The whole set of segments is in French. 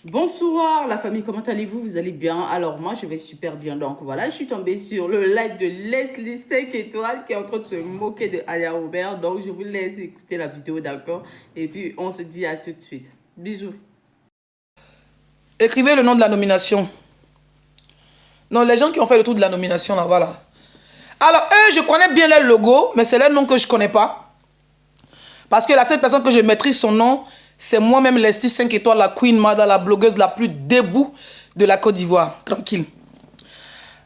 Bonsoir la famille, comment allez-vous? Vous allez bien? Alors moi je vais super bien. Donc voilà, je suis tombée sur le live de Leslie 5 étoiles qui est en train de se moquer de Aya Robert. Donc je vous laisse écouter la vidéo, d'accord? Et puis on se dit à tout de suite. Bisous. Écrivez le nom de la nomination. Non, les gens qui ont fait le tour de la nomination là, voilà. Alors eux, je connais bien leur logo, mais c'est leur nom que je connais pas. Parce que la seule personne que je maîtrise son nom, c'est moi-même Leslie 5 étoiles, la Queen Mada, la blogueuse la plus debout de la Côte d'Ivoire. Tranquille.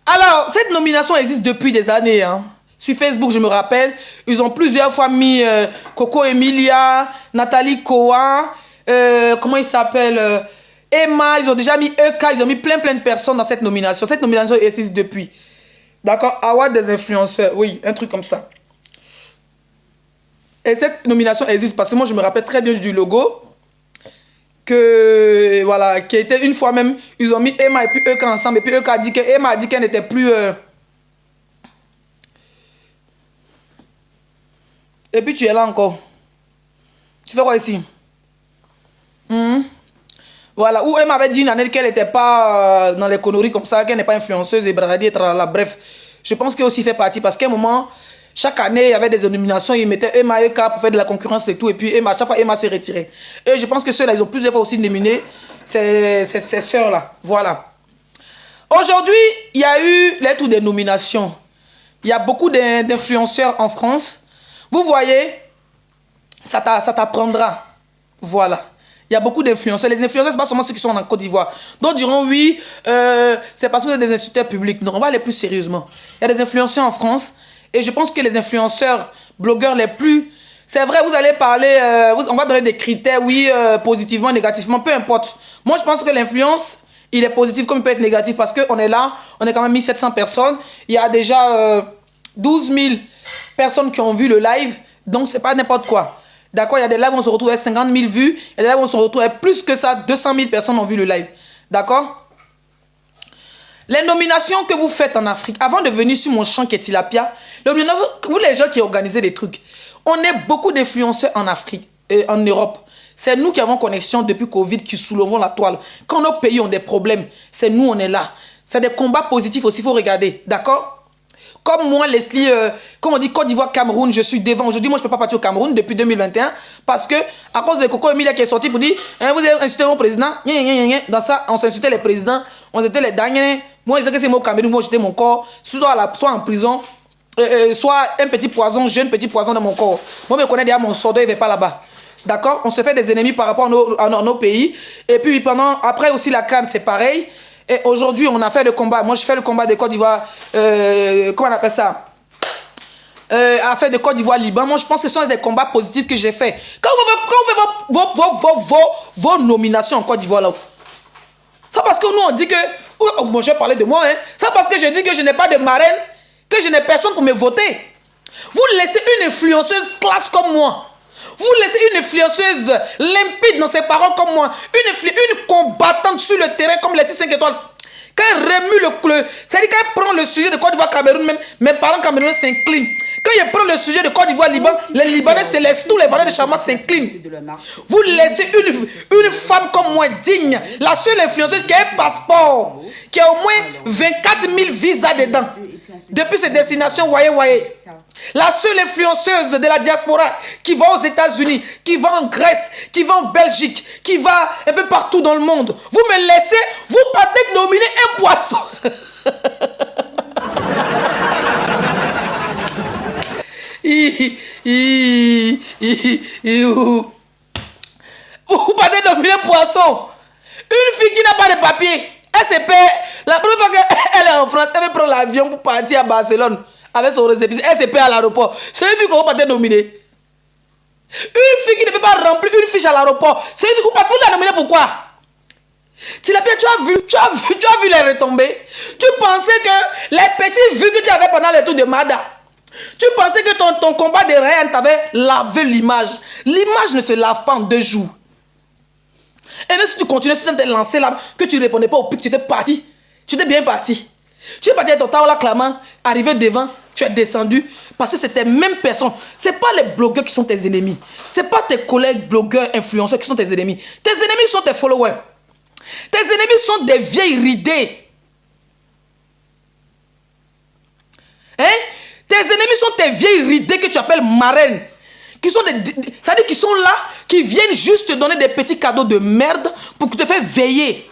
Alors, cette nomination existe depuis des années. Hein. Sur Facebook, je me rappelle, ils ont plusieurs fois mis Coco Emilia, Nathalie Koa, comment il s'appelle Emma, ils ont déjà mis EK, ils ont mis plein de personnes dans cette nomination. Cette nomination existe depuis. D'accord? Award des influenceurs, oui, un truc comme ça. Et cette nomination existe parce que moi je me rappelle très bien du logo. Que voilà, qui était une fois même, ils ont mis Emma et puis EK ensemble. Et puis EK a dit que Emma a dit qu'elle n'était plus. Et puis tu es là encore. Tu fais quoi ici? Voilà, où Emma avait dit une année qu'elle n'était pas dans les conneries comme ça, qu'elle n'est pas influenceuse et bradie et tralala. Bref, je pense qu'elle aussi fait partie parce qu'à un moment. Chaque année, il y avait des nominations, ils mettaient Emma et EK pour faire de la concurrence et tout. Et puis Emma, chaque fois, Emma s'est retirée. Et je pense que ceux-là, ils ont plusieurs fois aussi nominé ces sœurs-là. Voilà. Aujourd'hui, il y a eu les tours des nominations. Il y a beaucoup d'influenceurs en France. Vous voyez, ça t'apprendra. Voilà. Il y a beaucoup d'influenceurs. Les influenceurs, ce n'est pas seulement ceux qui sont en Côte d'Ivoire. D'autres diront, oui, c'est parce que vous êtes des instituteurs publics. Non, on va aller plus sérieusement. Il y a des influenceurs en France. Et je pense que les influenceurs, blogueurs les plus... C'est vrai, vous allez parler... on va donner des critères, oui, positivement, négativement, peu importe. Moi, je pense que l'influence, il est positif comme il peut être négatif parce qu'on est là, on est quand même 1700 personnes. Il y a déjà 12 000 personnes qui ont vu le live. Donc, c'est pas n'importe quoi. D'accord, il y a des lives où on se retrouve avec 50 000 vues. Il y a des lives où on se retrouve avec plus que ça, 200 000 personnes ont vu le live. D'accord? Les nominations que vous faites en Afrique, avant de venir sur mon champ qui est Tilapia, vous les gens qui organisez des trucs, on est beaucoup d'influenceurs en Afrique et en Europe. C'est nous qui avons connexion depuis Covid, qui soulevons la toile. Quand nos pays ont des problèmes, c'est nous, on est là. C'est des combats positifs aussi, il faut regarder. D'accord? Comme moi, Leslie, comme on dit Côte d'Ivoire, Cameroun, je suis devant. Aujourd'hui, moi, je ne peux pas partir au Cameroun depuis 2021 parce que, à cause de Coco Emilia qui est sorti pour dire hein, vous avez insulté mon président. Dans ça, on s'insultait les présidents, on s'insultait les derniers. Moi, je sais que c'est moi au Cameroun, moi, j'étais mon corps, soit en prison, soit un petit poison, jeune petit poison dans mon corps. Moi, je me connais déjà mon soldat, il ne va pas là-bas. D'accord? On se fait des ennemis par rapport à nos pays. Et puis, après aussi la CAN, c'est pareil. Et aujourd'hui, on a fait le combat. Moi, je fais le combat de Côte d'Ivoire. Comment on appelle ça? Affaire de Côte d'Ivoire-Liban. Moi, je pense que ce sont des combats positifs que j'ai fait. Quand vous faites vos nominations en Côte d'Ivoire, là, c'est parce que nous, on dit que... Oh, moi, je vais parler de moi. Hein. C'est parce que je dis que je n'ai pas de marraine, que je n'ai personne pour me voter. Vous laissez une influenceuse classe comme moi. Vous laissez une influenceuse limpide dans ses paroles comme moi. Une combattante sur le terrain comme les 5 étoiles. Quand elle remue le... C'est-à-dire quand elle prend le sujet de Côte d'Ivoire, Cameroun, même mes parents camerounais s'inclinent. Quand elle prend le sujet de Côte d'Ivoire, Liban, les Libanais se laissent, tous les valeurs de Chama s'inclinent. Vous laissez une femme comme moi digne, la seule influenceuse qui a un passeport, qui a au moins 24 000 visas dedans. Depuis ses destinations, voyez. La seule influenceuse de la diaspora qui va aux États-Unis, qui va en Grèce, qui va en Belgique, qui va un peu partout dans le monde. Vous me laissez, vous partez nominer un poisson. Vous partez nominer un poisson. Une fille qui n'a pas de papier. Elle se paie. La première fois qu'elle est en France, elle veut prendre l'avion pour partir à Barcelone avec son récépissé. Elle se paie à l'aéroport. C'est une fille qu'on va nominer. Une fille qui ne peut pas remplir une fiche à l'aéroport. C'est une fille qu'on va la nominer. Pourquoi? Tu as vu les retombées. Tu pensais que les petites vues que tu avais pendant les tours de Mada, tu pensais que ton combat de reine t'avait lavé l'image. L'image ne se lave pas en 2 jours. Et même si tu continuais, si tu t'es lancé là, que tu ne répondais pas au pic, tu étais parti. Tu étais bien parti. Tu es parti avec ton taola clamant, arrivé devant, tu es descendu parce que c'est tes mêmes personnes. Ce n'est pas les blogueurs qui sont tes ennemis. Ce n'est pas tes collègues blogueurs, influenceurs qui sont tes ennemis. Tes ennemis sont tes followers. Tes ennemis sont des vieilles ridées. Hein? Tes ennemis sont tes vieilles ridées que tu appelles marraines. Qui sont c'est-à-dire qu'ils sont là, qui viennent juste te donner des petits cadeaux de merde pour te faire veiller.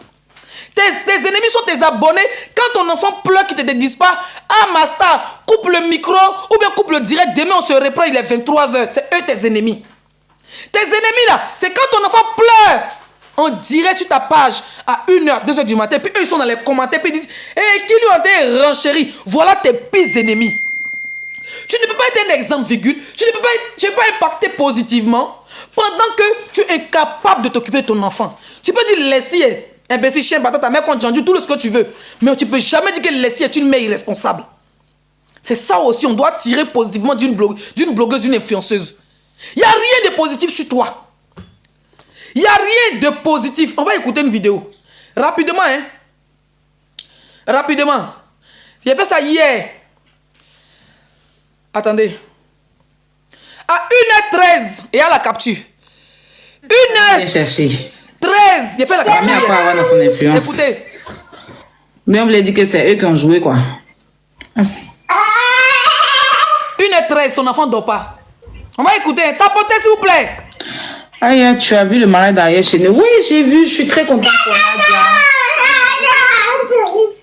Tes ennemis sont tes abonnés. Quand ton enfant pleure, qu'ils ne te disent pas: ah, Master, coupe le micro ou bien coupe le direct. Demain, on se reprend, il est 23h. C'est eux tes ennemis. Tes ennemis là, c'est quand ton enfant pleure, on dirait sur ta page à 1h, 2h du matin. Puis eux, ils sont dans les commentaires. Puis ils disent: hey, qui lui a été renchéri? Voilà tes pires ennemis. Tu ne peux pas être un exemple, virgule. Tu ne peux pas impacter positivement pendant que tu es incapable de t'occuper de ton enfant. Tu peux dire: Leslie est imbécile, chien, patate, ta mère contre Jandu, tout ce que tu veux. Mais tu ne peux jamais dire que Leslie est une mère irresponsable. C'est ça aussi, on doit tirer positivement d'une blogueuse, d'une influenceuse. Il n'y a rien de positif sur toi. Il n'y a rien de positif. On va écouter une vidéo. Rapidement, hein. Rapidement. J'ai fait ça hier. Attendez. À 1h13, il y a la capture. 1h13, j'ai fait la capture. À quoi avoir dans son influence. Écoutez. Mais on voulait dire que c'est eux qui ont joué, quoi. 1h13, ton enfant ne dort pas. On va écouter. Tapotez, s'il vous plaît. Ah, tu as vu le mariage derrière chez nous? Oui, j'ai vu. Je suis très contente pour Nadia.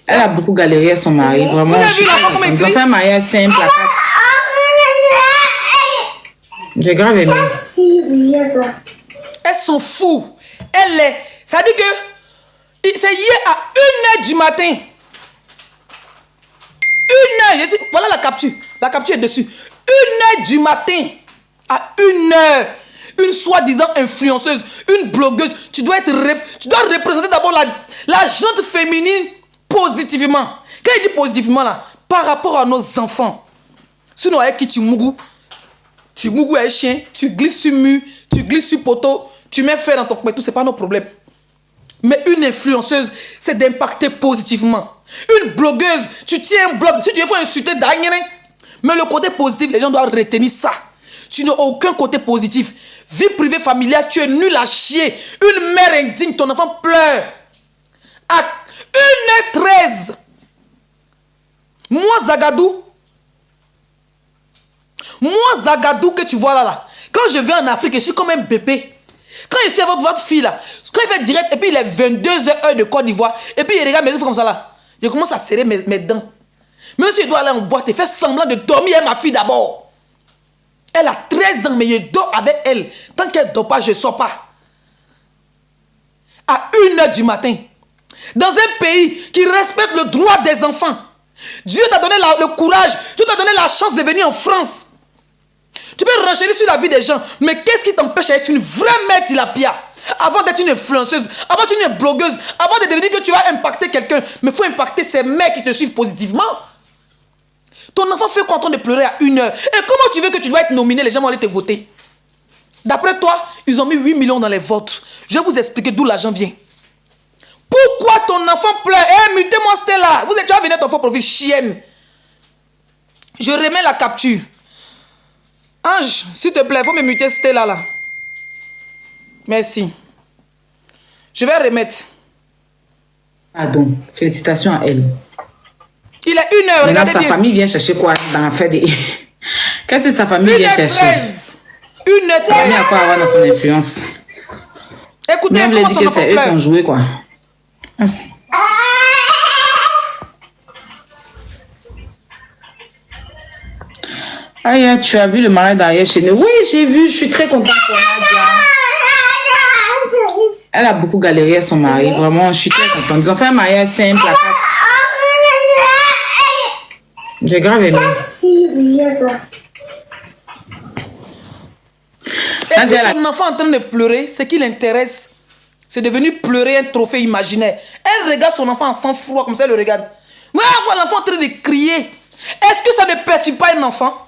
Elle a beaucoup galéré à son mari. Vraiment, je suis très contente. Ils ont fait un mariage simple à 4. J'ai grave aimé. Elles sont fous. Ça dit que c'est hier à 1h du matin. 1h. Voilà la capture. La capture est dessus. 1h du matin. À 1h. Une soi-disant influenceuse. Une blogueuse. Tu dois représenter d'abord la gente féminine positivement. Quand il dit positivement là, par rapport à nos enfants. Sinon avec qui tu mougou. Tu mougou un chien, tu glisses sur mur, tu glisses sur poteau, tu mets fer dans ton tout, c'est pas nos problèmes. Mais une influenceuse, c'est d'impacter positivement. Une blogueuse, tu tiens un blog, si tu veux insulter Daniel, mais le côté positif, les gens doivent retenir ça. Tu n'as aucun côté positif. Vie privée familiale, tu es nul à chier. Une mère indigne, ton enfant pleure. À 1h13, moi Zagadou que tu vois là, quand je vais en Afrique, je suis comme un bébé. Quand je suis avec votre fille là, quand il fait direct, et puis il est 22h heure de Côte d'Ivoire, et puis il regarde mes yeux comme ça là, je commence à serrer mes dents. Même si je dois aller en boîte et faire semblant de dormir avec ma fille d'abord. Elle a 13 ans, mais je dors avec elle. Tant qu'elle ne dort pas, je ne sors pas. À 1h du matin, dans un pays qui respecte le droit des enfants, Dieu t'a donné le courage, Dieu t'a donné la chance de venir en France. Tu peux renchérir sur la vie des gens, mais qu'est-ce qui t'empêche d'être une vraie mère tilapia? Avant d'être une influenceuse, avant d'être une blogueuse, avant de devenir que tu vas impacter quelqu'un, mais il faut impacter ces mecs qui te suivent positivement. Ton enfant fait quoi en train de pleurer à 1h? Et comment tu veux que tu dois être nominé, les gens vont aller te voter? D'après toi, ils ont mis 8 millions dans les votes. Je vais vous expliquer d'où l'argent vient. Pourquoi ton enfant pleure? Eh, mutez-moi Stella. Tu vas venir ton faux profil, chienne. Je remets la capture. Ange, s'il te plaît, il faut me muter Stella là. Merci. Je vais remettre. Pardon, félicitations à elle. Il est 1h, regardez sa bien. famille vient chercher quoi dans l'affaire des... Qu'est-ce que sa famille vient chercher? 1h13. Famille à quoi avoir dans son influence? Écoutez, on comment dit son que enfant c'est eux qui ont joué quoi. Ah, tu as vu le mariage derrière chez nous? Oui, j'ai vu. Je suis très contente pour Nadia. Elle a beaucoup galéré à son mari. Vraiment, je suis très contente. Ils ont fait un mariage simple à 4. J'ai grave aimé. Et que son enfant en train de pleurer, ce qui l'intéresse, c'est devenu pleurer un trophée imaginaire. Elle regarde son enfant en sang-froid, comme ça elle le regarde. Voilà l'enfant en train de crier. Est-ce que ça ne perturbe pas un enfant?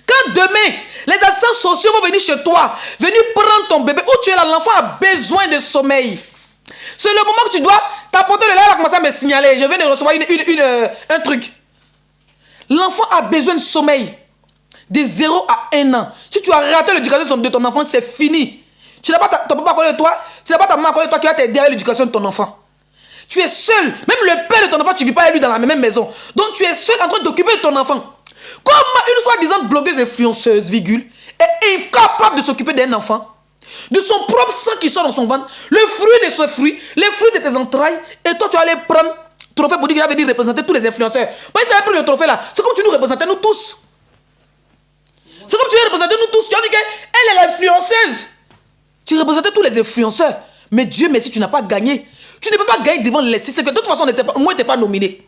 Quand demain, les assistants sociaux vont venir chez toi, venir prendre ton bébé, où tu es là, l'enfant a besoin de sommeil. C'est le moment que tu dois t'apporter le lait, elle a commencé à me signaler. Je viens de recevoir un truc. L'enfant a besoin de sommeil. De 0 à 1 an. Si tu as raté l'éducation de ton enfant, c'est fini. Tu n'as pas ton papa à côté de toi, tu n'as pas ta maman à côté de toi qui va t'aider à l'éducation de ton enfant. Tu es seul. Même le père de ton enfant, tu ne vis pas avec lui dans la même maison. Donc tu es seul en train de t'occuper de ton enfant. Comment une soi-disant blogueuse influenceuse, virgule, est incapable de s'occuper d'un enfant, de son propre sang qui sort dans son ventre, le fruit de ce fruit, les fruits de tes entrailles, et toi tu vas aller prendre trophée pour dire qu'il avait dit représenter tous les influenceurs. Parce que tu as pris le trophée là, c'est comme tu nous représentais nous tous. C'est comme tu veux représenter nous tous. Tu as dit qu'elle est l'influenceuse. Tu représentais tous les influenceurs. Mais Dieu merci, tu n'as pas gagné. Tu ne peux pas gagner devant les 6. C'est que de toute façon, moi, tu n'étais pas nominé.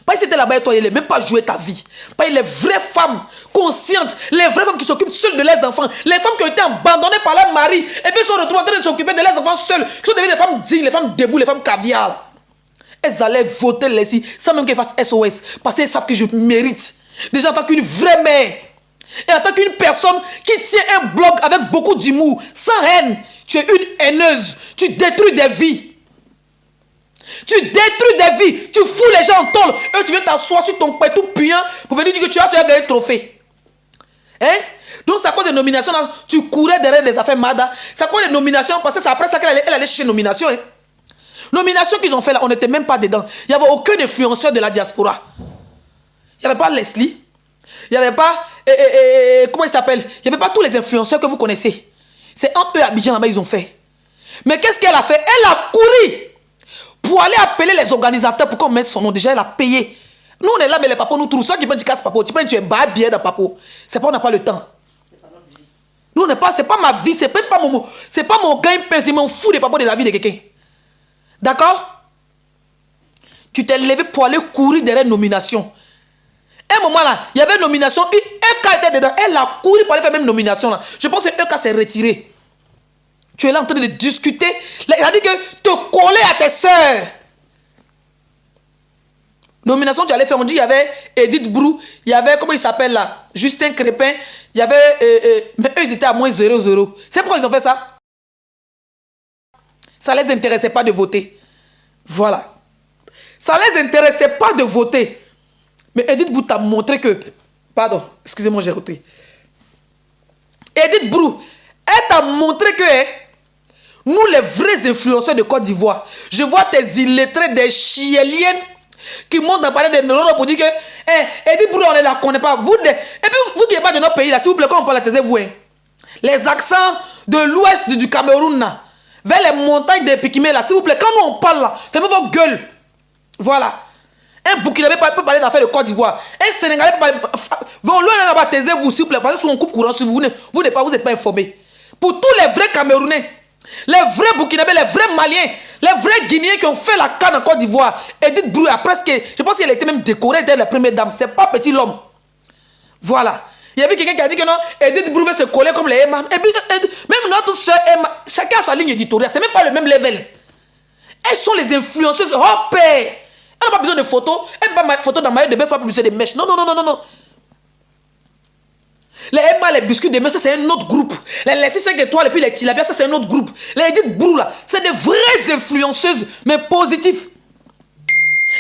Pas si tu étais là-bas et toi, il n'est même pas joué ta vie. Pas les vraies femmes conscientes, les vraies femmes qui s'occupent seules de leurs enfants, les femmes qui ont été abandonnées par leur mari et puis sont retrouvées en train de s'occuper de leurs enfants seules, qui sont devenues les femmes dignes, les femmes debout, les femmes caviar. Elles allaient voter les filles sans même qu'elles fassent SOS parce qu'elles savent que je mérite. Déjà en tant qu'une vraie mère et en tant qu'une personne qui tient un blog avec beaucoup d'humour, sans haine, tu es une haineuse, tu détruis des vies. Tu détruis des vies, tu fous les gens en tôle et tu viens t'asseoir sur ton tout puant pour venir dire que tu as gagné le trophée. Hein? Donc c'est à cause des nominations, là, tu courais derrière des affaires Mada. C'est à cause des nominations, parce que c'est après ça qu'elle allait chercher nomination. Hein? Nomination qu'ils ont fait là, on n'était même pas dedans. Il n'y avait aucun influenceur de la diaspora. Il n'y avait pas Leslie. Il n'y avait pas... comment il s'appelle? Il n'y avait pas tous les influenceurs que vous connaissez. C'est en eux à Abidjan là-bas ils ont fait. Mais qu'est-ce qu'elle a fait? Elle a couru pour aller appeler les organisateurs pour qu'on mette son nom. Déjà, elle a payé. Nous, on est là, mais les papas nous trouvent. Ça, tu peux dire casse papo. Tu peux dire tu es bas bien dans papo. C'est pas, on n'a pas le temps. Nous, on n'est pas, c'est pas ma vie, c'est pas mon gain-pain, c'est mon fou des papas de la vie de quelqu'un. D'accord? Tu t'es levé pour aller courir derrière une nomination. À un moment là, il y avait une nomination, Eka était dedans. Elle a couru pour aller faire même nomination là. Je pense que Eka s'est retiré. Tu es là en train de discuter. Il a dit que te coller à tes soeurs. Nomination, tu allais faire. On dit il y avait Edith Brou, il y avait, comment il s'appelle là, Justin Crépin, il y avait. Mais eux, ils étaient à moins 0,0. C'est pourquoi ils ont fait ça. Ça ne les intéressait pas de voter. Voilà. Ça ne les intéressait pas de voter. Mais Edith Brou t'a montré que. Pardon, excusez-moi, j'ai roté. Edith Brou, elle t'a montré que. Nous, les vrais influenceurs de Côte d'Ivoire, je vois tes illettrés, des chiéliennes qui montent dans le palais de Noro pour dire que Edith Brou, on ne la connaît pas. Vous, et puis, vous qui n'êtes pas de notre pays, là, s'il vous plaît, quand on parle, taisez-vous. Hein. Les accents de l'ouest du Cameroun, là, vers les montagnes de Pikimé, là, s'il vous plaît, quand nous on parle, là, fermez vos gueules. Voilà. Un Burkinabé peut parler d'affaires de Côte d'Ivoire. Un Sénégalais peut parler. Loin là-bas, taisez-vous, s'il vous plaît, parce que on coupe courant sur vous. Vous n'êtes pas informés. Pour tous les vrais Camerounais, les vrais Burkinabés, les vrais Maliens, les vrais Guinéens qui ont fait la canne en Côte d'Ivoire, Edith Brou a presque, je pense qu'elle était même décorée d'être la première dame. C'est pas petit l'homme. Voilà. Il y avait quelqu'un qui a dit que non, Edith Brou veut se coller comme les Emma. Et puis, même notre soeur Emma, chacun a sa ligne éditoriale. C'est même pas le même level. Elles sont les influenceuses. Oh père! Elle n'a pas besoin de photos. Elle n'a pas ma photo dans ma de bain pour publier des mèches. Non, non, non, non, non. Les Emma, les biscuits de mèches, ça c'est un autre groupe. Les 6-5 étoiles et puis les tilapia, ça c'est un autre groupe. Les Edith Brou là, c'est des vraies influenceuses, mais positives.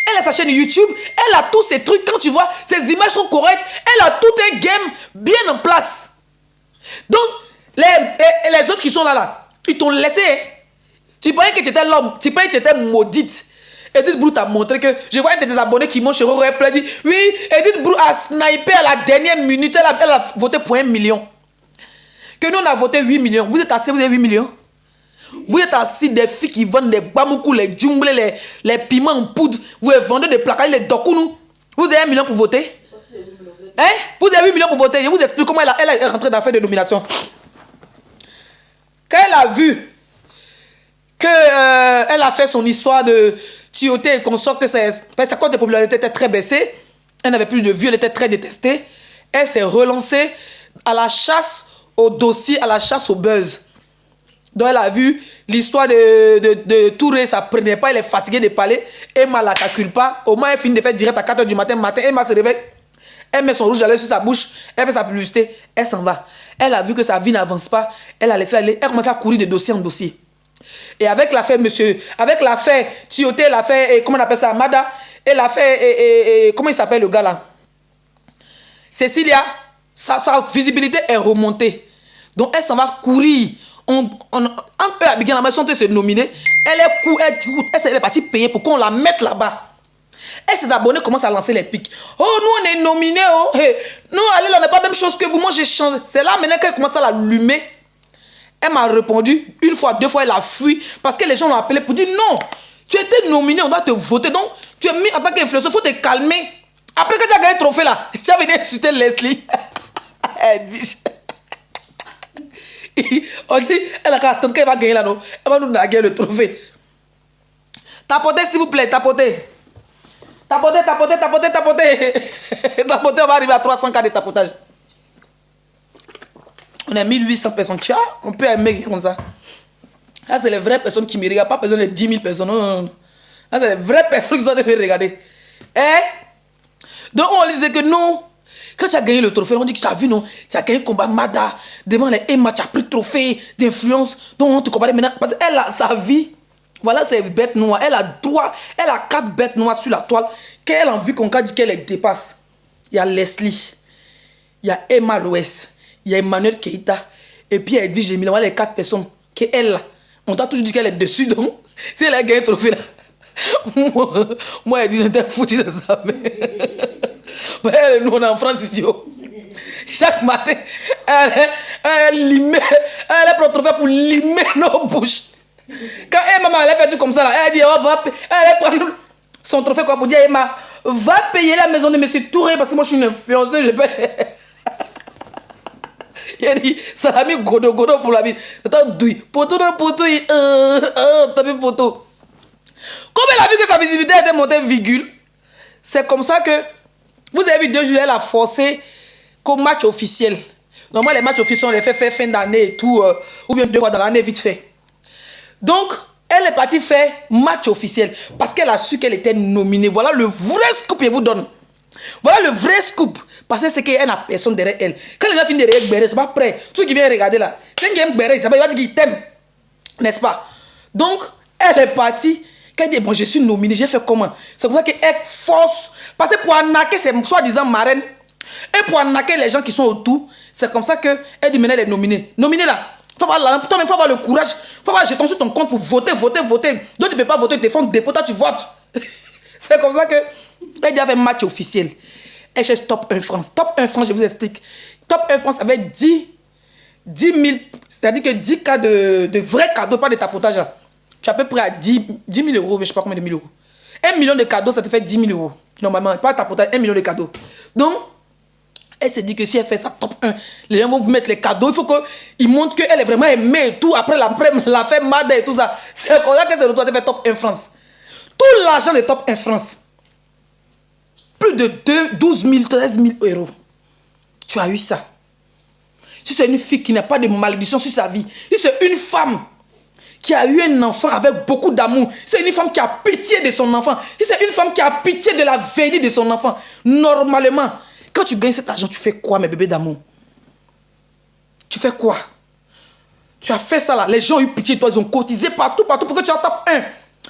Elle a sa chaîne YouTube, elle a tous ces trucs. Quand tu vois, ces images sont correctes. Elle a tout un game bien en place. Donc, les autres qui sont là, ils t'ont laissé. Tu croyais que tu étais l'homme, tu croyais que tu étais maudite. Edith Brou t'a montré que je vois un de tes abonnés qui m'ont chez Roro et dit oui, Edith Brou a snipé à la dernière minute, elle a voté pour 1 million. Que nous on a voté 8 millions. Vous êtes assis, vous avez 8 millions. Vous êtes assis des filles qui vendent des bamoukou, les djumblés, les piments en poudre. Vous vendez des placards, les dokounou. Vous avez 1 million pour voter. Hein? Vous avez 8 millions pour voter. Je vous explique comment elle est rentrée dans l'affaire de nomination. Quand elle a vu que elle a fait son histoire de tuyauté et consort, que sa cote de popularité était très baissée, elle n'avait plus de vues, elle était très détestée, elle s'est relancée à la chasse au dossier, à la chasse au buzz. Donc elle a vu l'histoire de Touré, ça ne prenait pas, elle est fatiguée de parler, Emma la calcule pas, au moins elle finit de faire direct à 4 h du matin, Emma se réveille, elle met son rouge à lèvres sur sa bouche, elle fait sa publicité, elle s'en va. Elle a vu que sa vie n'avance pas, elle a laissé aller, elle commence à courir de dossier en dossier. Et avec l'affaire, monsieur, avec l'affaire Tioté, l'affaire, comment on appelle ça, Mada, et l'affaire, comment il s'appelle le gars là? Cécilia, sa visibilité est remontée. Donc, elle s'en va courir. Entre eux, Abigail, la sont se nominer. Elle est partie payer pour qu'on la mette là-bas. Et ses abonnés commencent à lancer les pics. Oh, nous, on est nominés. Oh. Hey, nous, allez, on n'est pas la même chose que vous. Moi, j'ai changé. C'est là maintenant qu'elle commence à l'allumer. Elle m'a répondu une fois, deux fois, elle a fui. Parce que les gens l'ont appelé pour dire non. Tu étais nominé, on doit te voter. Donc, tu es mis en tant qu'influenceur, il faut te calmer. Après que tu as gagné le trophée là, tu as venu insulter Leslie. On dit, elle a qu'à attendre qu'elle va gagner là, non? Elle va nous naguer le trophée. Tapotez, s'il vous plaît, tapotez. Tapotez. Tapotez, on va arriver à 300 cas de tapotage. On est 1800 personnes. Tiens, on peut aimer comme ça. Là, c'est les vraies personnes qui me regardent, pas besoin de 10 000 personnes. Non. Là, c'est les vraies personnes qui doivent me regarder. Donc, on disait que non. Quand tu as gagné le trophée, on dit que tu as vu, non? Tu as gagné le combat Mada. Devant les Emma, tu as pris le trophée d'influence. Donc, on te compare maintenant. Parce qu'elle a sa vie. Voilà ses bêtes noires. Elle a 4 bêtes noires sur la toile. Qu'elle a envie qu'on dit qu'elle les dépasse. Il y a Leslie. Il y a Emma Loès. Il y a Emmanuel Keita. Et puis, il y a Edwige Gemila. Voilà les 4 personnes. Qu'elle, on t'a toujours dit qu'elle est dessus. Donc, si elle a gagné le trophée, là. Moi, Edwige, j'étais foutu de ça. Mais nous, on est en France ici. Oh. Chaque matin, elle est pour le trophée pour limer nos bouches. Quand maman, elle fait tout comme ça, là, elle dit, oh, elle prend son trophée quoi, pour dire, Emma, va payer la maison de M. Touré parce que moi, je suis une influenceuse, je paye. Il a dit, ça l'a mis godo pour la vie. Attends, douille. Poteau, t'as mis poteau. Comme elle a vu que sa visibilité était montée, virgule, c'est comme ça que, vous avez vu 2 jours, elle a forcé qu'au match officiel. Normalement, les matchs officiels, on les fait fin d'année et tout, ou bien 2 fois dans l'année, vite fait. Donc, elle est partie faire match officiel parce qu'elle a su qu'elle était nominée. Voilà le vrai scoop qu'elle vous donne. Voilà le vrai scoop. Parce que c'est qu'elle n'a personne derrière elle. Quand elle a fini derrière Béré, c'est pas prêt. Ceux qui viennent regarder là, c'est qui aime Béré, il va dire qu'il t'aime. N'est-ce pas? Donc, elle est partie. Quand elle dit, bon, je suis nominée, j'ai fait comment? C'est pour ça qu'elle force. Parce que pour arnaquer ses soi-disant marraines, et pour arnaquer les gens qui sont autour, c'est comme ça qu'elle dit, maintenant, elle est nominée. Nominée là. Toi-même, il faut avoir le courage. Il faut avoir jeton sur ton compte pour voter. Donc, tu ne peux pas voter, tu te fais un dépôt, toi, tu votes. C'est comme ça que elle dit, elle fait match officiel. Elle cherche Top 1 France. Top 1 France, je vous explique. Top 1 France avec 10 000, c'est-à-dire que 10 cas de vrais cadeaux, pas de tapotage. Là. Tu es à peu près à 10 000 euros, mais je ne sais pas combien de 1000 euros. 1 million de cadeaux, ça te fait 10 000 euros. Normalement, pas tapotage, 1 million de cadeaux. Donc, elle se dit que si elle fait ça top 1, les gens vont vous mettre les cadeaux. Il faut qu'ils montrent qu'elle est vraiment aimée et tout. Après, la fait Mada et tout ça. C'est comme ça que c'est le droit de faire Top 1 France. Tout l'argent de Top 1 France, plus de 12 000, 13 000 euros. Tu as eu ça. Si c'est une fille qui n'a pas de malédiction sur sa vie, si c'est une femme qui a eu un enfant avec beaucoup d'amour, c'est une femme qui a pitié de son enfant, si c'est une femme qui a pitié de la vie de son enfant, normalement, quand tu gagnes cet argent, tu fais quoi, mes bébés d'amour? Tu fais quoi? Tu as fait ça là, les gens ont eu pitié de toi, ils ont cotisé partout pour que tu en tapes un.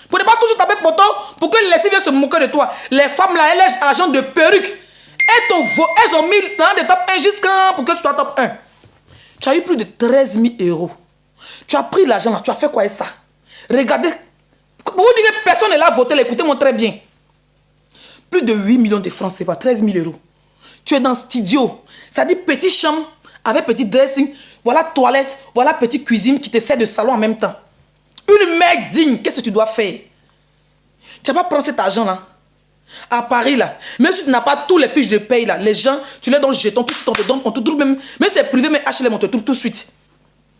Pour ne pas toujours taper poteau, pour que les laisser viennent se moquer de toi. Les femmes là, elles sont agents de perruque. Elles ont mis dans des top 1 jusqu'à pour que tu sois top 1. Tu as eu plus de 13 000 euros. Tu as pris l'argent là, tu as fait quoi avec ça? Regardez. Vous dites que personne n'est là à voter, écoutez-moi très bien. Plus de 8 millions de francs CFA, 13 000 euros. Tu es dans le studio. Ça dit petite chambre avec petit dressing. Voilà toilette, voilà petite cuisine qui te sert de salon en même temps. Une mère digne, qu'est-ce que tu dois faire? Tu n'as pas prendre cet argent là. À Paris là. Même si tu n'as pas tous les fiches de paye là. Les gens, tu les donnes jetons, tout ce qu'on te donne, on te trouve même. Même si c'est privé, mais HLM, on te trouve tout de suite.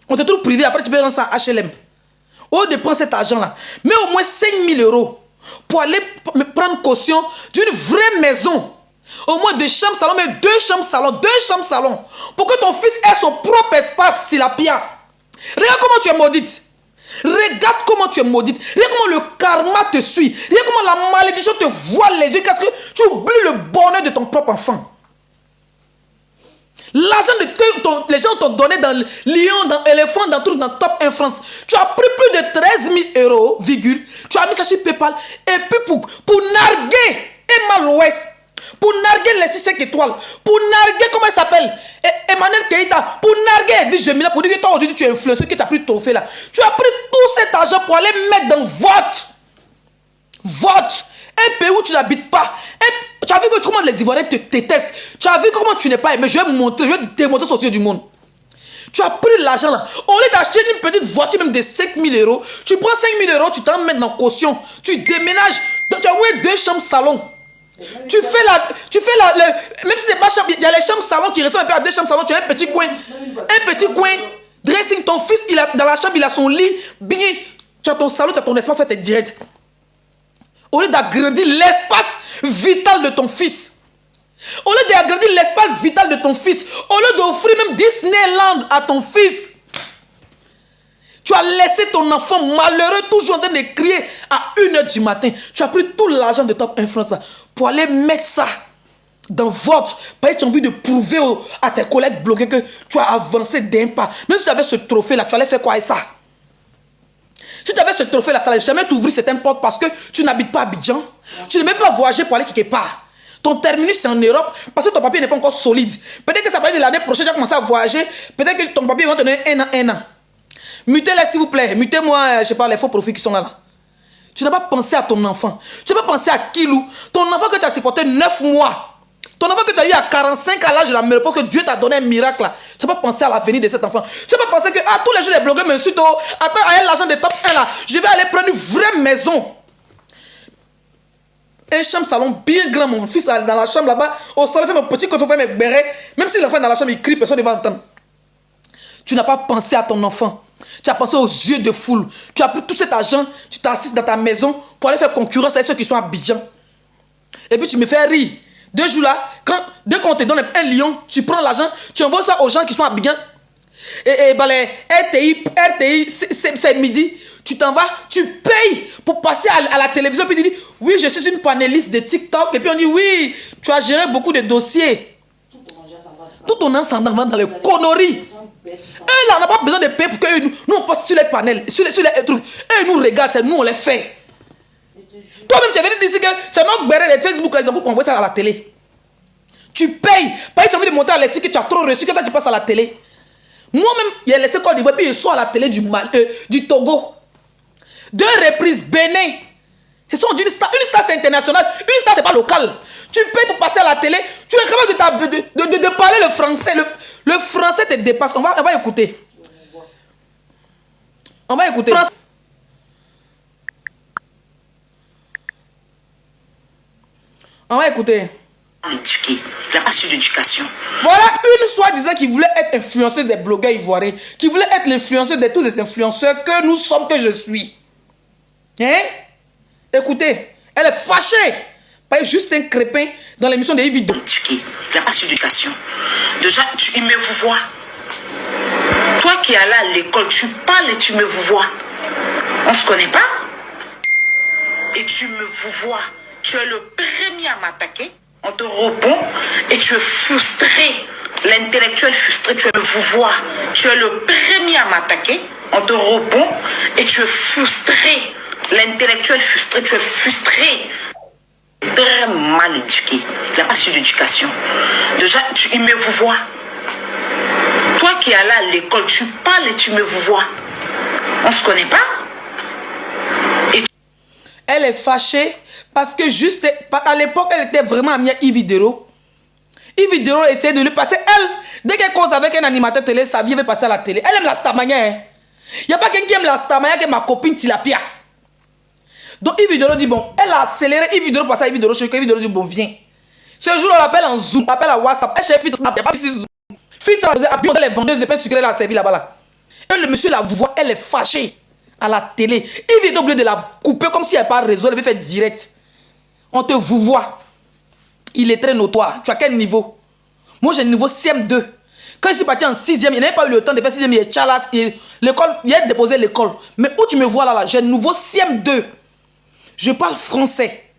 On te trouve privé, après tu peux rendre ça à HLM. Au lieu de prendre cet argent là. Mais au moins 5 000 euros pour aller prendre caution d'une vraie maison. Au moins 2 chambres salon, mais 2 chambres salon, 2 chambres salon. Pour que ton fils ait son propre espace, tilapia. Regarde comment tu es maudite. Regarde comment tu es maudite. Regarde comment le karma te suit. Regarde comment la malédiction te voile les yeux. Parce que tu oublies le bonheur de ton propre enfant. L'argent que les gens t'ont donné dans Lion, dans Éléphant, dans tout, dans Top 1 France. Tu as pris plus de 13 000 euros, virgule. Tu as mis ça sur PayPal. Et puis pour narguer Emma Loès. pour narguer les 5 étoiles, pour narguer, comment il s'appelle, Emmanuel Keïta, pour narguer Edwige Jemila, pour dire que toi aujourd'hui tu es influenceur, que tu as pris le trophée là. Tu as pris tout cet argent pour aller mettre dans vote. Vote. Un pays où tu n'habites pas. Tu as vu comment les Ivoiriens te détestent. Tu as vu comment tu n'es pas aimé. Je vais montrer, je vais te démontrer sur du monde. Tu as pris l'argent là. Au lieu d'acheter une petite voiture même de 5 000 €, tu prends 5 000 €, tu t'emmènes dans caution. Tu déménages. Tu as oublié 2 chambres salon. Tu fais même si c'est pas chambre, il y a les chambres salon qui ressemblent un peu à 2 chambres salon. Tu as un petit coin. Un petit coin. Dressing. Ton fils, dans la chambre, il a son lit. Bien. Tu as ton salon, tu as ton espace fait direct. Au lieu d'agrandir l'espace vital de ton fils. Au lieu d'agrandir l'espace vital de ton fils. Au lieu d'offrir même Disneyland à ton fils. Tu as laissé ton enfant malheureux toujours en train de crier à 1 h du matin. Tu as pris tout l'argent de Top Influence pour aller mettre ça dans votre... Parce que tu as envie de prouver à tes collègues bloqués que tu as avancé d'un pas. Même si tu avais ce trophée-là, tu allais faire quoi avec ça? Si tu avais ce trophée-là, ça n'allait jamais t'ouvrir certaines portes parce que tu n'habites pas à Abidjan. Tu n'es même pas voyager pour aller quelque part. Ton terminus, c'est en Europe parce que ton papier n'est pas encore solide. Peut-être que ça va être de l'année prochaine, tu vas commencer à voyager. Peut-être que ton papier va te donner un an. Mutez-les, s'il vous plaît. Mutez-moi, je sais pas, les faux profils qui sont là. Tu n'as pas pensé à ton enfant. Tu n'as pas pensé à Kilou. Ton enfant que tu as supporté 9 mois. Ton enfant que tu as eu à 45 à l'âge de la ménopause, que Dieu t'a donné un miracle là. Tu n'as pas pensé à l'avenir de cet enfant. Tu n'as pas pensé que tous les jours les blogueurs m'insultent. Attends, avec l'argent de Top 1 là, je vais aller prendre une vraie maison. Un chambre salon bien grand, mon fils dans la chambre là-bas. Au salon, fait mon petit coffre, fait mes bérets. Même si l'enfant est dans la chambre, il crie, personne ne va entendre. Tu n'as pas pensé à ton enfant. Tu as pensé aux yeux de foule. Tu as pris tout cet argent, tu t'assises dans ta maison pour aller faire concurrence avec ceux qui sont à Abidjan. Et puis tu me fais rire. 2 jours là, dès qu'on te donne un lion, tu prends l'argent, tu envoies ça aux gens qui sont à Abidjan. Et bah, les RTI, c'est midi. Tu t'en vas, tu payes pour passer à la télévision. Puis tu dis, oui, je suis une panéliste de TikTok. Et puis on dit, oui, tu as géré beaucoup de dossiers. Tout ton ensemble va dans les conneries. Eux là, on n'a pas besoin de payer pour que nous on passe sur les panels, sur les trucs. Eux ils nous regardent, c'est nous on les fait. Toi-même tu es venu dire que c'est notre béret de Facebook, les gens pour envoyer ça à la télé. Tu payes. Parce que tu as envie de montrer à l'essai que tu as trop reçu, que toi tu passes à la télé. Moi-même, il y a l'essai Côte d'Ivoire, puis ils sont à la télé du Togo. 2 reprises, Bénin. Ce sont une star c'est international, une star c'est pas local. Tu payes pour passer à la télé, tu es capable de parler le français. Le français te dépasse. On va écouter. On va écouter. On va écouter. Éduqué. Il n'a pas su d'éducation. Voilà une soi-disant qui voulait être influenceuse des blogueurs ivoiriens, qui voulait être l'influenceuse de tous les influenceurs que nous sommes, que je suis. Hein? Écoutez, elle est fâchée. Pas juste un crépin dans l'émission de Yves. Éduqué. Il n'a pas su d'éducation. Déjà, il me vous vois. Toi qui es allé à l'école, tu parles et tu me vous vois. On ne se connaît pas? Et tu me vous vois. Tu es le premier à m'attaquer. On te répond et tu es frustré. L'intellectuel frustré, tu me vous vois. Tu es le premier à m'attaquer. On te répond et tu es frustré. L'intellectuel frustré, tu es frustré. Très mal éduqué. Il n'a pas su d'éducation. Déjà, il me vous voit. Toi qui es allé à l'école, tu parles et tu me vous vois. On ne se connaît pas? Elle est fâchée parce que juste à l'époque, elle était vraiment amie à Yves Dero. Yves Dero essayait de lui passer. Elle, dès qu'elle cause avec un animateur télé, sa vie va passer à la télé. Elle aime la Starmania. Il n'y a pas quelqu'un qui aime la Starmania que ma copine Tilapia. Donc Yves Dero dit bon, elle a accéléré. Yves Dero passe à Yves Dero. Yves Dero dit bon, viens. Ce jour, on l'appelle en Zoom, on l'appelle à WhatsApp. Elle cherche Filtre, il n'y a pas de Zoom. Filtre, les vendeuses de pain sucré, elle a servi là-bas. Là. Et le monsieur la voit, elle est fâchée à la télé. Yves est obligé de la couper comme s'il n'y avait pas de réseau, elle veut faire direct. On te vous voit. Il est très notoire. Tu as quel niveau? Moi, j'ai le niveau CM2. Quand je suis parti en 6e, il n'a pas eu le temps de faire 6e, il est Chalas, l'école, il a déposé l'école. Mais où tu me vois là, j'ai le niveau CM2. Je parle français.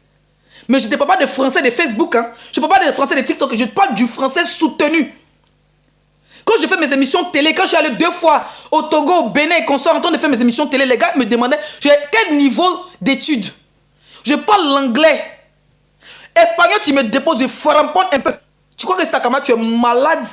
Mais je ne parle pas de français de Facebook. Hein. Je ne parle pas de français de TikTok. Je parle du français soutenu. Quand je fais mes émissions télé, quand je suis allé 2 fois au Togo, au Bénin et qu'on soit en train de faire mes émissions télé, les gars me demandaient quel niveau d'études. Je parle l'anglais. Espagnol, tu me déposes, je framponne un peu. Tu crois que c'est ta camarade, tu es malade?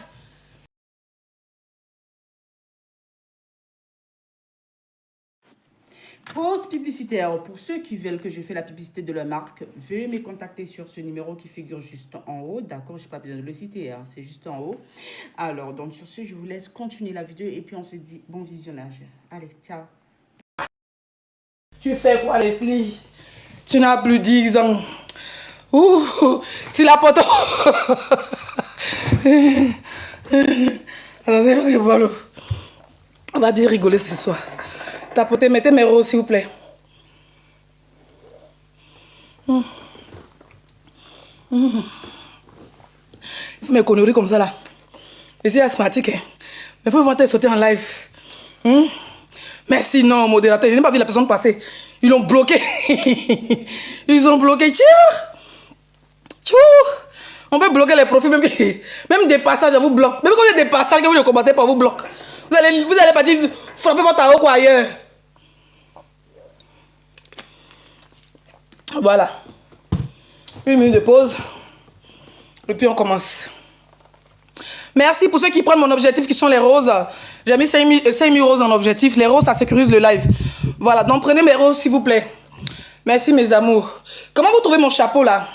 Pause publicitaire. Pour ceux qui veulent que je fasse la publicité de leur marque, veuillez me contacter sur ce numéro qui figure juste en haut. D'accord, je n'ai pas besoin de le citer, hein, c'est juste en haut. Alors, donc sur ce, je vous laisse continuer la vidéo et puis on se dit bon visionnage. Allez, ciao. Tu fais quoi, Leslie? Tu n'as plus 10 ans. Ouh, tu l'as pas. On va bien rigoler ce soir. Tapotez, mettez mes roses, s'il vous plaît. Il faut me conneries comme ça là. Et c'est asthmatique, hein. Mais il faut vraiment sauter en live. Mais sinon, modérateur, il n'a pas vu la personne passer. Ils l'ont bloqué. Ils ont bloqué. Tchou. On peut bloquer les profils, même des passages, à vous bloque. Même quand il y a des passages que vous ne combattez pas, vous bloque. Vous allez partir frapper votre tarot quoi ailleurs. Voilà. 1 minute de pause. Et puis on commence. Merci pour ceux qui prennent mon objectif qui sont les roses. J'ai mis 5000 roses en objectif. Les roses, ça sécurise le live. Voilà, donc prenez mes roses s'il vous plaît. Merci mes amours. Comment vous trouvez mon chapeau là?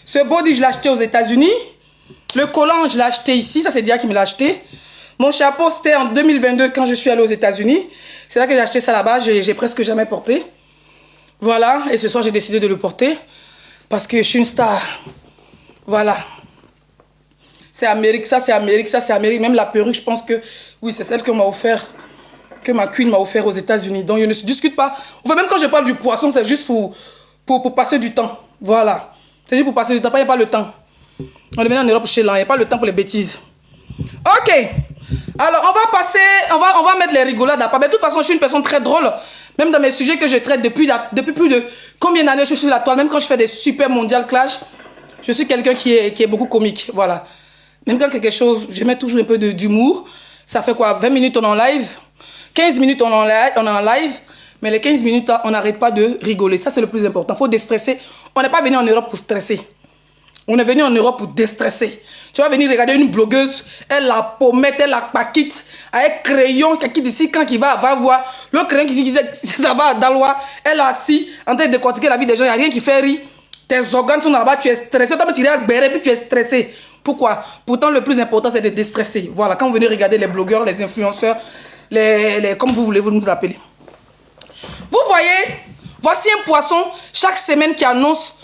Ce body, je l'ai acheté aux États-Unis. Le collant, je l'ai acheté ici. Ça, c'est Dia qui me l'a acheté. Mon chapeau, c'était en 2022 quand je suis allée aux États-Unis. C'est là que j'ai acheté ça là-bas. J'ai presque jamais porté. Voilà. Et ce soir, j'ai décidé de le porter. Parce que je suis une star. Voilà. C'est Amérique, ça c'est Amérique, ça c'est Amérique. Même la perruque, je pense que... Oui, c'est celle que m'a offert. Que ma queen m'a offert aux États-Unis. Donc, je ne discute pas. Enfin, même quand je parle du poisson, c'est juste pour passer du temps. Voilà. C'est juste pour passer du temps. Il n'y a pas le temps. On est venu en Europe chez l'an. Il n'y a pas le temps pour les bêtises. Ok. Alors, on va passer... On va mettre les rigolades à part. Mais de toute façon, je suis une personne très drôle. Même dans mes sujets que je traite depuis plus de... Combien d'années je suis sur la toile. Même quand je fais des super mondial clash, je suis quelqu'un qui est beaucoup comique. Voilà. Même quand quelque chose... Je mets toujours un peu d'humour. Ça fait quoi? 20 minutes, on est en live. 15 minutes, on est en live. Mais les 15 minutes, on n'arrête pas de rigoler. Ça, c'est le plus important. Il faut déstresser. On n'est pas venu en Europe pour stresser. On est venu en Europe pour déstresser. Tu vas venir regarder une blogueuse, elle la pommette, elle la paquite, avec crayon, qui d'ici, quand il va voir, le crayon qui dit ça va à Dalois, elle est assise, en train de décortiquer la vie des gens, il n'y a rien qui fait rire. Tes organes sont là-bas, tu es stressé. Toi, tu regardes Béré, puis tu es stressé. Pourquoi? Pourtant, le plus important, c'est de déstresser. Voilà, quand vous venez regarder les blogueurs, les influenceurs, comme vous voulez, vous nous appelez. Vous voyez, voici un poisson chaque semaine qui annonce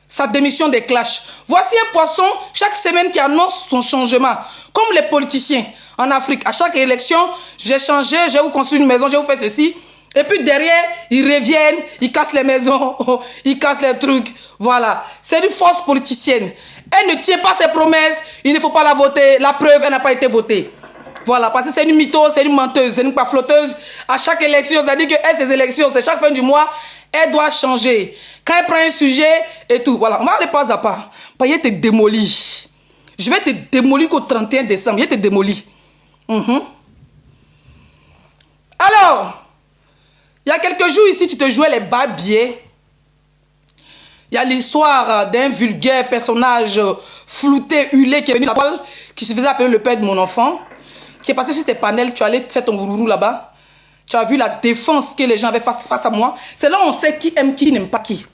sa démission des clashs. Voici un poisson chaque semaine qui annonce son changement. Comme les politiciens en Afrique. À chaque élection, j'ai changé, j'ai vous construit une maison, j'ai vous fait ceci. Et puis derrière, ils reviennent, ils cassent les maisons, ils cassent les trucs. Voilà. C'est une force politicienne. Elle ne tient pas ses promesses, il ne faut pas la voter. La preuve, elle n'a pas été votée. Voilà, parce que c'est une mytho, c'est une menteuse, c'est une flotteuse. À chaque élection, c'est-à-dire qu'elle, ces élections, c'est chaque fin du mois, elle doit changer. Quand elle prend un sujet et tout, voilà, on va aller pas à pas. Payet te démolit. Je vais te démolir qu'au 31 décembre, je te démolis. Alors, il y a quelques jours ici, tu te jouais les barbiers. Il y a l'histoire d'un vulgaire personnage flouté, hulé, qui est venu à la toile, qui se faisait appeler le père de mon enfant, qui est passé sur tes panels, tu allais faire ton rourou là-bas. Tu as vu la défense que les gens avaient face à moi. C'est là où on sait qui aime qui n'aime pas qui.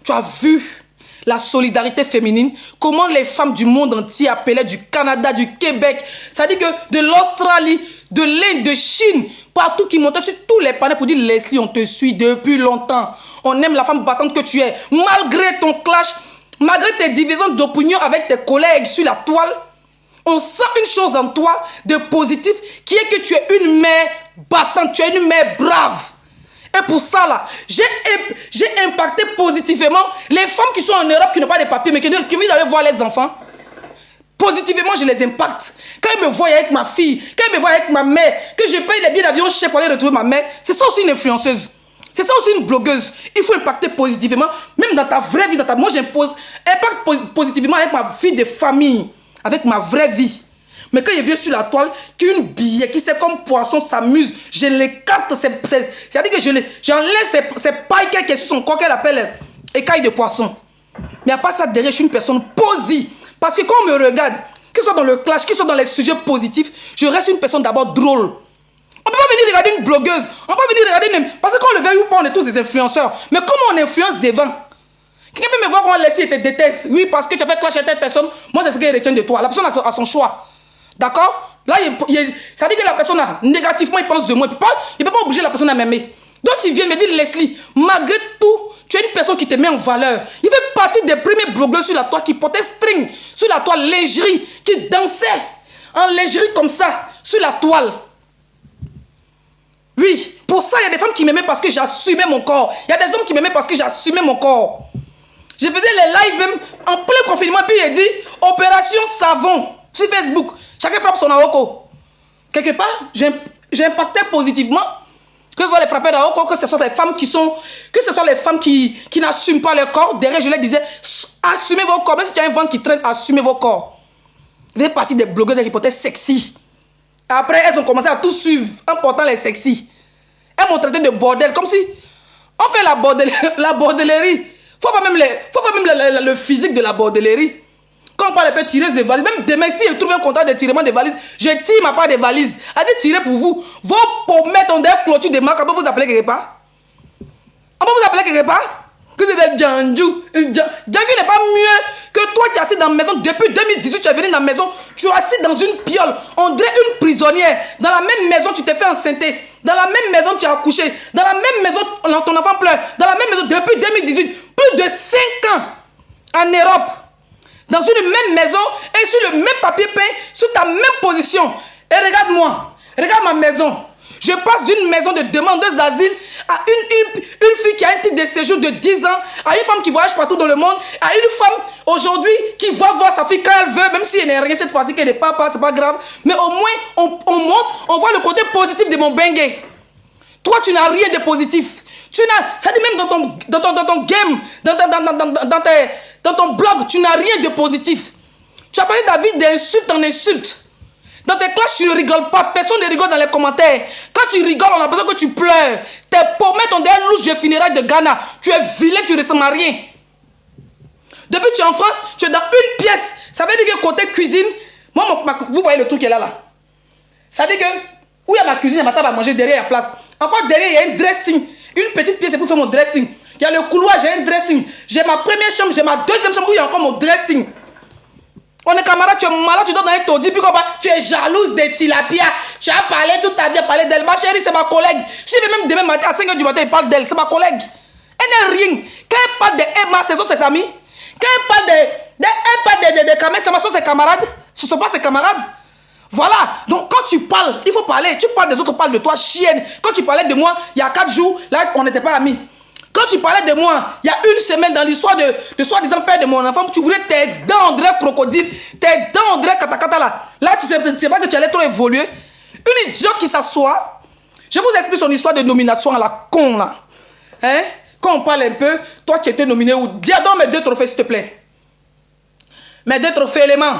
Tu as vu la solidarité féminine, comment les femmes du monde entier appelaient du Canada, du Québec, c'est-à-dire que de l'Australie, de l'Inde, de Chine, partout qui montaient sur tous les panels pour dire Leslie, on te suit depuis longtemps. On aime la femme battante que tu es. Malgré ton clash, malgré tes divisions d'opinion avec tes collègues sur la toile, on sent une chose en toi de positif qui est que tu es une mère battante, tu es une mère brave. Et pour ça, là, j'ai impacté positivement les femmes qui sont en Europe, qui n'ont pas de papiers, mais qui veulent aller voir les enfants. Positivement, je les impacte. Quand ils me voient avec ma fille, quand ils me voient avec ma mère, que je paye les billets d'avion cher pour aller retrouver ma mère, c'est ça aussi une influenceuse. C'est ça aussi une blogueuse. Il faut impacter positivement, même dans ta vraie vie. Moi, j'impose, impacte positivement avec ma vie de famille, avec ma vraie vie. Mais quand il vient sur la toile, qu'une billet, qui c'est comme poisson, s'amuse, je l'écarte, c'est-à-dire que j'enlève ces pailles qui est sur son corps qu'elle appelle écailles de poisson. Mais à part ça, derrière, je suis une personne positive. Parce que quand on me regarde, que ce soit dans le clash, que ce soit dans les sujets positifs, je reste une personne d'abord drôle. On ne peut pas venir regarder une blogueuse. On ne peut pas venir regarder une... Parce que quand on le veut ou pas, on est tous des influenceurs. Mais comment on influence devant? Quelqu'un peut me voir quand Leslie te déteste. Oui, parce que tu as fait clash à telle personne. Moi, c'est ce qu'elle retient de toi. La personne a son choix. D'accord? Là, ça veut dire que la personne, négativement, il pense de moi. Il ne peut pas obliger la personne à m'aimer. Donc, tu viens me dire, Leslie, malgré tout, tu es une personne qui te met en valeur. Il fait partie des premiers blogueurs sur la toile qui portaient string, sur la toile lingerie, qui dansaient en lingerie comme ça, sur la toile. Oui, pour ça, il y a des femmes qui m'aimaient parce que j'assumais mon corps. Il y a des hommes qui m'aimaient parce que j'assumais mon corps. Je faisais les lives même en plein confinement, puis il dit Opération Savon sur Facebook. Chacun frappe son aoko. Quelque part, j'impactais positivement. Que ce soit les frappeurs d'aoko, que ce soit les femmes qui n'assument pas leur corps. Derrière, je leur disais assumez vos corps. Même si tu as un ventre qui traîne, assumez vos corps. Vous faites partie des blogueuses qui portaient sexy. Après, elles ont commencé à tout suivre en portant les sexy. Elles m'ont traité de bordel, comme si on fait la bordellerie. Faut pas même le physique de la bordellerie. Quand on parle de tireuse de valises, même demain, si je trouve un contrat de tirement de valises, je tire ma part de valises. Allez tirer pour vous. Vos pommettes ont des clôtures de marque. On peut vous appeler quelque part? On peut vous appeler quelque part? Que c'est des Djanjou. Djanjou n'est pas mieux que toi qui es assis dans la maison. Depuis 2018, tu es venu dans la maison. Tu es assis dans une piole. On dirait une prisonnière. Dans la même maison, tu t'es fait enceinter. Dans la même maison, tu as accouché. Dans la même maison, ton enfant pleure. Dans la même maison, depuis 2018, plus de 5 ans en Europe. Dans une même maison et sur le même papier peint, sur ta même position. Et regarde-moi, regarde ma maison. Je passe d'une maison de demandeuse d'asile à une fille qui a un titre de séjour de 10 ans, à une femme qui voyage partout dans le monde, à une femme aujourd'hui qui va voir sa fille quand elle veut, même si elle n'est rien cette fois-ci, qu'elle n'est pas, c'est pas grave. Mais au moins, on monte, on voit le côté positif de mon bengue. Toi, tu n'as rien de positif. Tu n'as, ça dit même dans ton game, dans ton blog, tu n'as rien de positif. Tu as parlé de ta vie d'insulte en insulte. Dans tes classes, tu ne rigoles pas. Personne ne rigole dans les commentaires. Quand tu rigoles, on a l'impression que tu pleures. Tes pommettes ont des louches de funérailles de Ghana. Tu es vilain, tu ne ressembles à rien. Depuis que tu es en France, tu es dans une pièce. Ça veut dire que côté cuisine, moi, vous voyez le truc qui est là. Ça veut dire que, où il y a ma cuisine, il y a ma table à manger derrière, il y a place. Encore derrière, il y a un dressing. Une petite pièce, c'est pour faire mon dressing. Il y a le couloir, j'ai un dressing. J'ai ma première chambre, j'ai ma deuxième chambre où il y a encore mon dressing. On est camarades, tu es malade, tu dors dans un taudis, puis tu es jalouse de Tilapia. Tu as parlé toute ta vie, parlé d'elle. Ma chérie, c'est ma collègue. Si elle même demain matin, à 5h du matin, il parle d'elle, c'est ma collègue. Elle n'est rien. Quand elle parle d'Emma, ce sont ses amis. Quand elle parle de Kamel, ce sont ses camarades. Ce ne sont pas ses camarades. Voilà. Donc quand tu parles, il faut parler. Tu parles des autres, parle de toi, chienne. Quand tu parlais de moi, il y a 4 jours, là, on n'était pas amis. Quand tu parlais de moi, il y a une semaine dans l'histoire de soi-disant père de mon enfant, tu voulais tes dents, on dirait crocodile, tes dents, on dirait katakata là. Là, tu sais pas que tu allais trop évoluer. Une idiote qui s'assoit. Je vous explique son histoire de nomination à la con là. Hein? Quand on parle un peu, toi tu étais nominé où? Dis donc mes 2 trophées s'il te plaît. Mes 2 trophées éléments.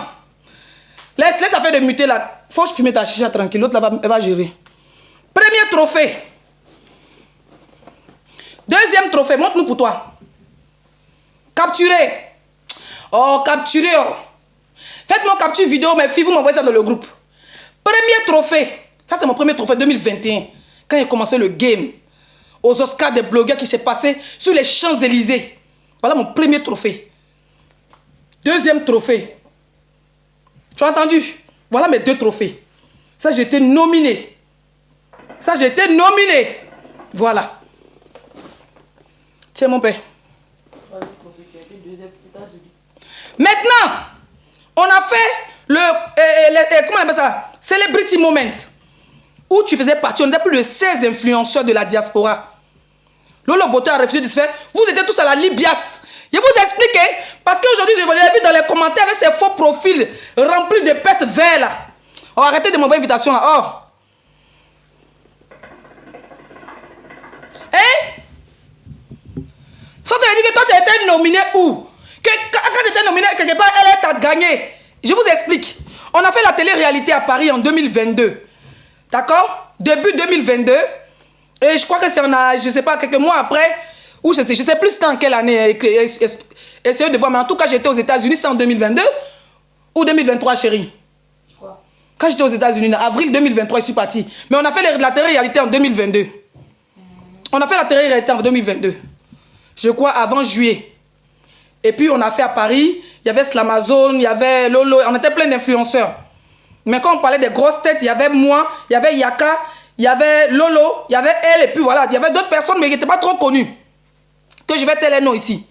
Laisse affaire de muter là. Faut que je fume ta chicha tranquille, l'autre là elle va gérer. Premier trophée. Deuxième trophée, montre-nous pour toi. Capturé. Oh, capturé. Oh. Faites-moi capture vidéo, mes filles, vous m'envoyez ça dans le groupe. Premier trophée. Ça, c'est mon premier trophée 2021. Quand j'ai commencé le game. Aux Oscars des blogueurs qui s'est passé sur les Champs-Élysées. Voilà mon premier trophée. Deuxième trophée. Tu as entendu? Voilà mes 2 trophées. Ça, j'ai été nominé. Ça, j'ai été nominé. Voilà. Tiens, mon père. Maintenant, on a fait comment on appelle ça? Celebrity Moment. Où tu faisais partie, on était plus de 16 influenceurs de la diaspora. Lolo Boto a refusé de se faire. Vous étiez tous à la Libias. Je vous explique, hein, parce qu'aujourd'hui, je vous l'ai vu dans les commentaires avec ces faux profils remplis de pètes verts là. Oh, arrêtez de m'envoyer invitation là. Oh. Hein? Ça te dit que toi tu as été nominé où? Que quand tu étais nominé quelque part, elle t'a gagné. Je vous explique. On a fait la télé-réalité à Paris en 2022. D'accord? Début 2022. Et je crois que c'est je sais pas, quelques mois après, ou je sais plus en quelle année Essayez de voir. Mais en tout cas, j'étais aux États-Unis, c'est en 2022 ou 2023, chérie. Quoi? Quand j'étais aux États-Unis, en avril 2023, je suis partie. Mais on a fait la télé-réalité en 2022. On a fait la télé-réalité en 2022. Je crois avant juillet. Et puis on a fait à Paris, il y avait Slamazone, il y avait Lolo, on était plein d'influenceurs. Mais quand on parlait des grosses têtes, il y avait moi, il y avait Yaka, il y avait Lolo, il y avait elle, et puis voilà, il y avait d'autres personnes, mais qui n'étaient pas trop connues. Que je vais telle les noms ici.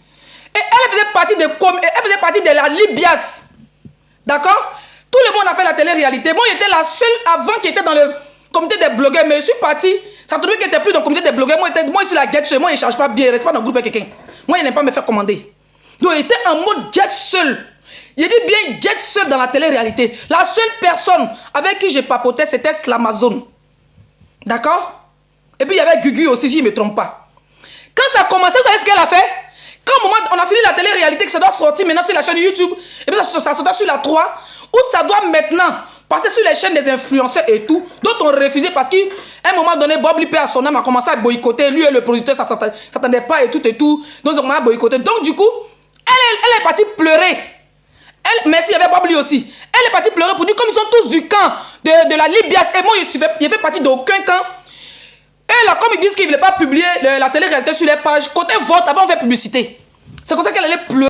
Et elle faisait partie de la Libias. D'accord? Tout le monde a fait la télé-réalité. Moi, j'étais la seule avant qui était dans le comité des blogueurs, mais je suis partie. Ça trouvait qu'elle n'était plus dans le comité des blogueurs. Moi, je suis la jet seule. Moi, je ne charge pas bien, je ne reste pas dans le groupe avec quelqu'un. Moi, je n'aime pas me faire commander. Donc, il était en mode jet seul. Il dit bien jet seul dans la télé-réalité. La seule personne avec qui je papotais, c'était Slamazone. D'accord? Et puis, il y avait Gugu aussi, si je ne me trompe pas. Quand ça a commencé, vous savez ce qu'elle a fait? Quand au moment, on a fini la télé-réalité, que ça doit sortir maintenant sur la chaîne YouTube, et puis ça sort sur la 3, où ça doit maintenant passer sur les chaînes des influenceurs et tout, d'autres ont refusé parce qu'à un moment donné, Bob Lippé à son âme a commencé à boycotter, lui et le producteur, ça ne s'attendait pas et tout, donc ils ont commencé à boycotter. Donc du coup, elle est partie pleurer. Merci, il y avait Bob lui aussi. Elle est partie pleurer pour dire, comme ils sont tous du camp de la Libias, et moi je fais partie d'aucun camp. Et là, comme ils disent qu'ils ne voulaient pas publier la télé-réalité sur les pages, côté vote, après on fait publicité. C'est comme ça qu'elle allait pleurer.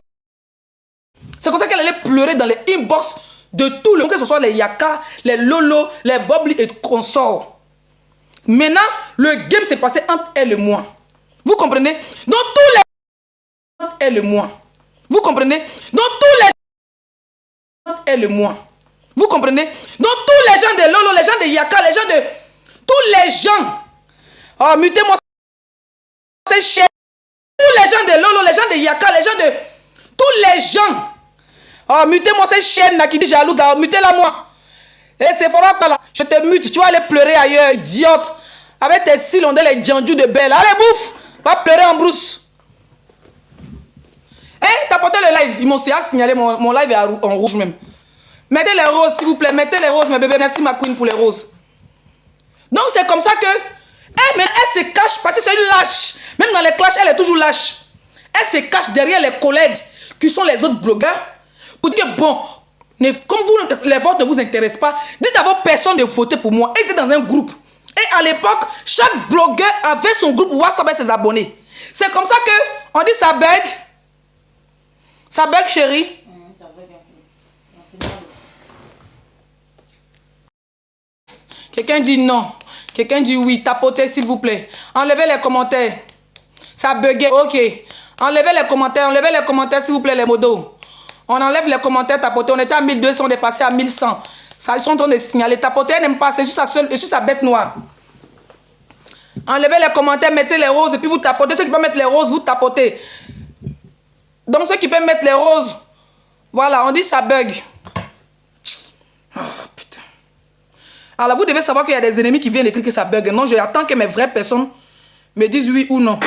C'est comme ça qu'elle allait pleurer dans les inbox de tout le monde, que ce soit les Yaka, les Lolo, les Bobli et consorts. Maintenant, le game s'est passé entre elle et moi. Vous comprenez? Donc tous les... Entre elle et moi. Vous comprenez? Donc tous les... Entre elle et moi. Vous comprenez? Donc tous les gens de Lolo, les gens de Yaka, les gens de... Tous les gens... Oh, mutez-moi, c'est cher. Tous les gens de Lolo, les gens de Yaka, les gens de... Tous les gens. Oh, mutez-moi cette chaîne là qui dit jalouse. Mutez-la moi. Et c'est fort là. Je te mute. Tu vas aller pleurer ailleurs, idiote. Avec tes cils, on dit les djandjous de belle. Allez, bouffe. Va pleurer en brousse. Eh, t'as porté le live. Ils m'ont signalé. Mon live est en rouge même. Mettez les roses, s'il vous plaît. Mettez les roses, mes bébés. Merci, ma queen, pour les roses. Donc, c'est comme ça que... mais elle se cache parce que c'est une lâche. Même dans les clashs, elle est toujours lâche. Elle se cache derrière les collègues qui sont les autres blogueurs pour dire que bon, comme vous, les votes ne vous intéressent pas, dites d'abord personne de voter pour moi. Et c'est dans un groupe. Et à l'époque, chaque blogueur avait son groupe WhatsApp avec ses abonnés. C'est comme ça que on dit ça bug. Ça bug, chérie. Quelqu'un dit non. Quelqu'un dit oui. Tapotez, s'il vous plaît. Enlevez les commentaires. Ça buguait. Ok. Enlevez les commentaires, s'il vous plaît, les modos. On enlève les commentaires, tapotez. On était à 1200, on est passé à 1100. Ça, ils sont en train de signaler. Tapotez, elle n'aime pas. C'est sur sa bête noire. Enlevez les commentaires, mettez les roses et puis vous tapotez. Ceux qui peuvent mettre les roses, vous tapotez. Donc ceux qui peuvent mettre les roses, voilà, on dit ça bug. Oh, putain. Alors vous devez savoir qu'il y a des ennemis qui viennent écrire que ça bug. Non, j'attends que mes vraies personnes me disent oui ou non.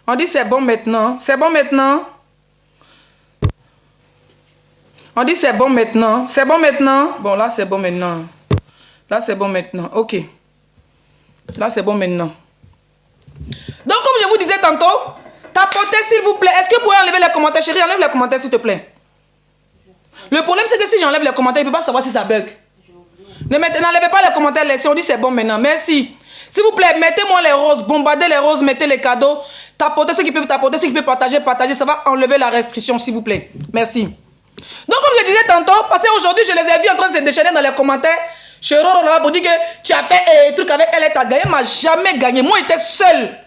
On dit c'est bon maintenant. C'est bon maintenant. On dit c'est bon maintenant. C'est bon maintenant. Bon, là c'est bon maintenant. Là c'est bon maintenant. Ok. Là c'est bon maintenant. Donc comme je vous disais tantôt, tapotez s'il vous plaît. Est-ce que vous pouvez enlever les commentaires? Chérie, enlève les commentaires s'il te plaît. Le problème c'est que si j'enlève les commentaires, il ne peut pas savoir si ça bug. N'enlevez pas les commentaires, laissez. On dit c'est bon maintenant. Merci. S'il vous plaît, mettez-moi les roses. Bombardez les roses, mettez les cadeaux. Tapotez ceux qui peuvent tapoter, ceux qui peuvent partager. Ça va enlever la restriction, s'il vous plaît. Merci. Donc, comme je disais tantôt, parce qu'aujourd'hui, je les ai vus en train de se déchaîner dans les commentaires. Chez Roro là pour dire que tu as fait un truc avec elle et tu as gagné. Elle m'a jamais gagné. Moi, j'étais seul.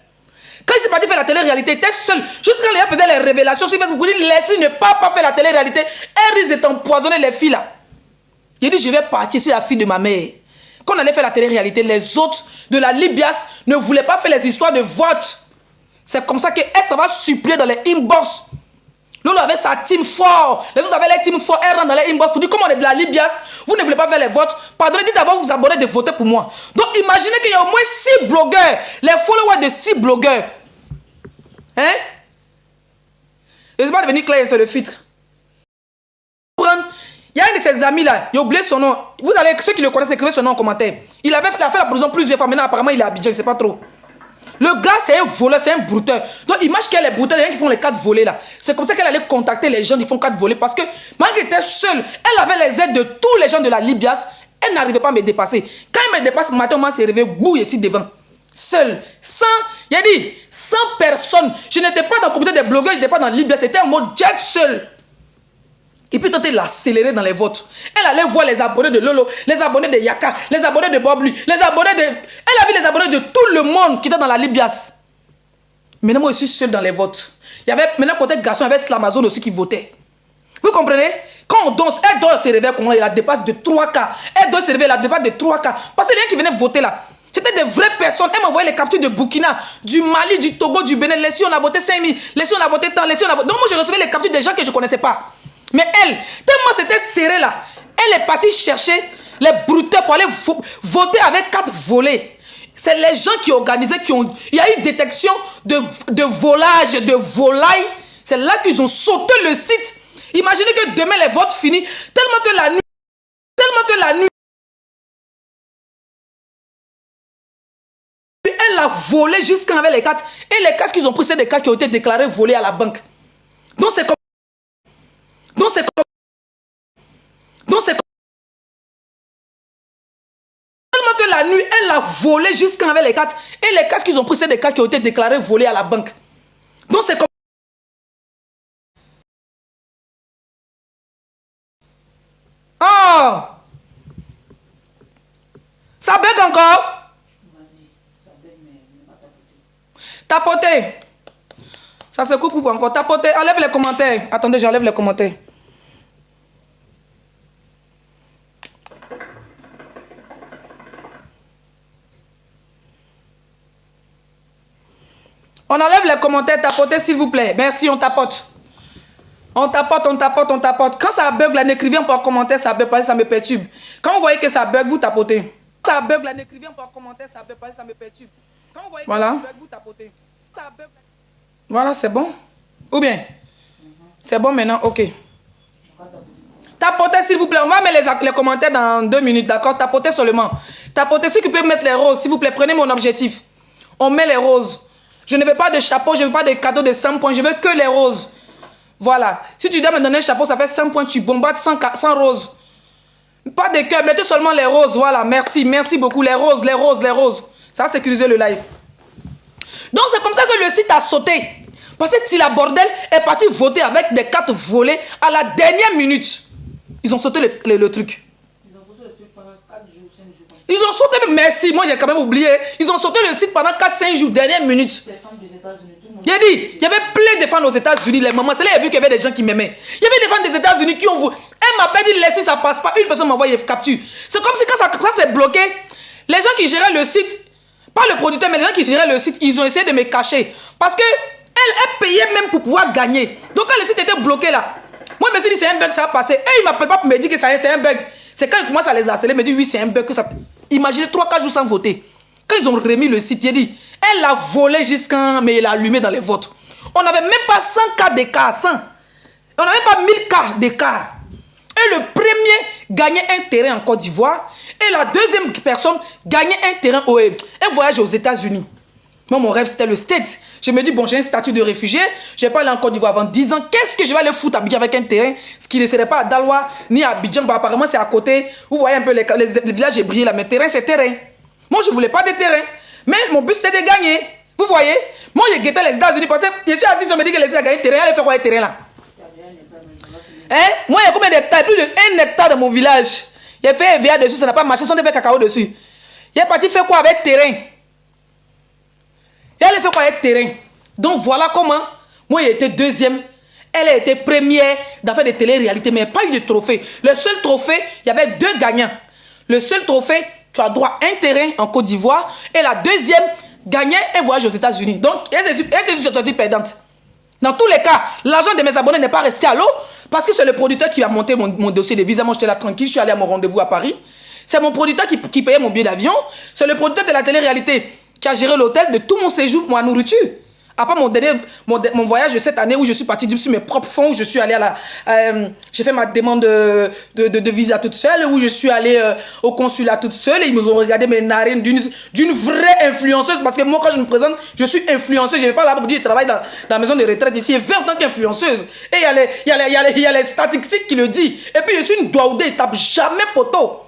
Quand il s'est parti faire la télé-réalité, il était seul. Juste quand les gens faisaient les révélations sur Facebook, il dit les filles ne peuvent pas faire la télé-réalité. Elle risque d'empoisonner les filles là. Il dit je vais partir, c'est la fille de ma mère. Quand on allait faire la télé-réalité, les autres de la Libias ne voulaient pas faire les histoires de vote. C'est comme ça qu'elle, ça va suppléer dans les inbox. Lolo avait sa team fort. Les autres avaient les team fort. Elle rentre dans les inbox pour dire comment on est de la Libias. Vous ne voulez pas faire les votes. Pardonnez, dites d'abord vous abonnez de voter pour moi. Donc imaginez qu'il y a au moins 6 blogueurs. Les followers de 6 blogueurs. Hein? Et c'est pas devenu clair sur le filtre. Il y a un de ses amis là. Il a oublié son nom. Vous allez, ceux qui le connaissent, écrivez son nom en commentaire. Il avait fait la prison plusieurs fois. Maintenant, apparemment, il est à Abidjan, je ne sais pas trop. Le gars, c'est un voleur, c'est un brouteur. Donc, imagine qu'elle est brouteur, les gens qui font les 4 volets là. C'est comme ça qu'elle allait contacter les gens qui font 4 volets. Parce que, malgré qu'elle était seule, elle avait les aides de tous les gens de la Libias. Elle n'arrivait pas à me dépasser. Quand elle me dépasse, matin, moi, c'est réveillé, bouille ici devant. Seule. Sans, il a dit, sans personne. Je n'étais pas dans le comité des blogueurs, je n'étais pas dans la Libias. C'était en mode jet seul. Et puis tenter l'accélérer dans les votes. Elle allait voir les abonnés de Lolo, les abonnés de Yaka, les abonnés de Boblu, les abonnés de... Elle a vu les abonnés de tout le monde qui était dans la Libias. Maintenant, moi, je suis seule dans les votes. Il y avait, maintenant, côté garçon, il y avait Slamazone aussi qui votait. Vous comprenez? Quand on danse, elle doit se réveiller, elle la dépasse de 3K. Elle doit se réveiller, elle la dépasse de 3K. Parce que les gens qui venaient voter là, c'était des vraies personnes. Elle m'envoyait les captures de Burkina, du Mali, du Togo, du Bénin. Les filles, on a voté 5000. Les filles, on a voté tant. Les filles, on a voté... Donc moi, je recevais les captures des gens que je ne connaissais pas. Mais elle, tellement c'était serré là, elle est partie chercher les brouteurs pour aller voter avec 4 volets. C'est les gens qui organisaient, qui ont... Il y a eu détection de volage, de volailles. C'est là qu'ils ont sauté le site. Imaginez que demain les votes finissent, tellement que la nuit, elle a volé jusqu'en avec les 4. Et les 4 qu'ils ont pris, c'est des cas qui ont été déclarés volés à la banque. Donc c'est comme... Tellement que la nuit, elle a volé jusqu'en avec les 4. Et les 4 qu'ils ont pris, c'est des cas qui ont été déclarés volés à la banque. Donc c'est comme... Oh! Ça bug encore? Tapoter. Ça se coupe ou pas encore? Tapoter. Enlève les commentaires. Attendez, j'enlève les commentaires. On enlève les commentaires, tapotez s'il vous plaît. Merci, on tapote. On tapote, on tapote, on tapote. Quand ça bug, là, n'écrivez pas en commentaire, ça bug, parce que ça me perturbe. Quand vous voyez que ça bug, vous tapotez. Ça bug, là, n'écrivez pas en commentaire, ça bug, parce que ça me perturbe. Quand vous voyez que ça bug, vous tapotez. Ça bug. Voilà, c'est bon? Ou bien? C'est bon maintenant? Ok. Tapotez s'il vous plaît. On va mettre les commentaires dans 2 minutes, d'accord? Tapotez seulement. Tapotez, ceux qui peuvent mettre les roses, s'il vous plaît, prenez mon objectif. On met les roses. Je ne veux pas de chapeau, je ne veux pas de cadeaux de 100 points, je veux que les roses. Voilà. Si tu dois me donner un chapeau, ça fait 100 points, tu bombardes 100 roses. Pas de cœur, mettez seulement les roses. Voilà, merci, merci beaucoup. Les roses, les roses, les roses. Ça va sécuriser le live. Donc c'est comme ça que le site a sauté. Parce que Tila Bordel est parti voter avec des cartes volées à la dernière minute. Ils ont sauté le truc. Ils ont sauté, merci, moi j'ai quand même oublié. Ils ont sauté le site pendant 4-5 jours, dernière minute. Les femmes des États-Unis, tout le monde. J'ai dit, il y avait plein de femmes aux États-Unis, les mamans. C'est là, j'ai vu qu'il y avait des gens qui m'aimaient. Il y avait des femmes des États-Unis qui ont vu. Elle m'a pas dit, laissez, ça passe pas. Une personne m'envoie une capture. C'est comme si quand ça s'est bloqué, les gens qui géraient le site, pas le producteur, mais les gens qui géraient le site, ils ont essayé de me cacher. Parce que elle payait même pour pouvoir gagner. Donc quand le site était bloqué là, moi je me suis dit, c'est un bug, ça a passé. Et il m'appelle pas pour me dire que c'est un bug. C'est quand il commence à les harceler, il me dit, oui, c'est un bug que ça. Imaginez 3-4 jours sans voter. Quand ils ont remis le site, il a dit, elle a volé jusqu'en... Mais il a allumé dans les votes. On n'avait même pas 100 cas d'écart, 100. On n'avait pas 1000 cas d'écart. Et le premier gagnait un terrain en Côte d'Ivoire. Et la deuxième personne gagnait un terrain, un voyage aux États-Unis. Moi, mon rêve, c'était le States. Je me dis, bon, j'ai un statut de réfugié. Je ne vais pas aller en Côte d'Ivoire avant 10 ans. Qu'est-ce que je vais aller foutre à Abidjan avec un terrain? Ce qui ne serait pas à Daloa ni à Abidjan. Bah, apparemment, c'est à côté. Vous voyez un peu les villages brillés là. Mais terrain, c'est terrain. Moi, je ne voulais pas de terrain. Mais mon but, c'était de gagner. Vous voyez? Moi, j'ai guetté les États-Unis parce que je suis assis, on me dit que les États-Unis a gagné terrain. Elle fait quoi, le terrain là? Hein? Moi, il y a combien d'hectares? Plus de 1 hectare dans mon village. Il a fait EVA dessus, ça n'a pas marché. Ils ont fait cacao dessus. Il est parti faire quoi avec terrain? Et elle a fait quoi avec terrain? Donc voilà comment. Moi, j'ai été deuxième. Elle a été première dans faire des télé-réalités, mais il n'y a pas eu de trophée. Le seul trophée, il y avait 2 gagnants. Le seul trophée, tu as droit à un terrain en Côte d'Ivoire. Et la deuxième, gagner un voyage aux États-Unis. Donc, elle s'est sortie perdante. Dans tous les cas, l'argent de mes abonnés n'est pas resté à l'eau parce que c'est le producteur qui a monté mon dossier de visa. Moi, j'étais là tranquille, je suis allé à mon rendez-vous à Paris. C'est mon producteur qui payait mon billet d'avion. C'est le producteur de la télé-réalité qui a géré l'hôtel de tout mon séjour, ma nourriture. À part mon voyage de cette année où je suis partie sur mes propres fonds, où je suis allée à la... j'ai fait ma demande de visa toute seule, où je suis allée au consulat toute seule, et ils me ont regardé mes narines d'une vraie influenceuse, parce que moi, quand je me présente, je suis influenceuse, je ne vais pas là pour dire, je travaille dans la maison de retraite ici, et 20 en tant qu'influenceuse. Et il y a les statistiques qui le disent. Et puis, je suis une douaoudée, je tape jamais poteau.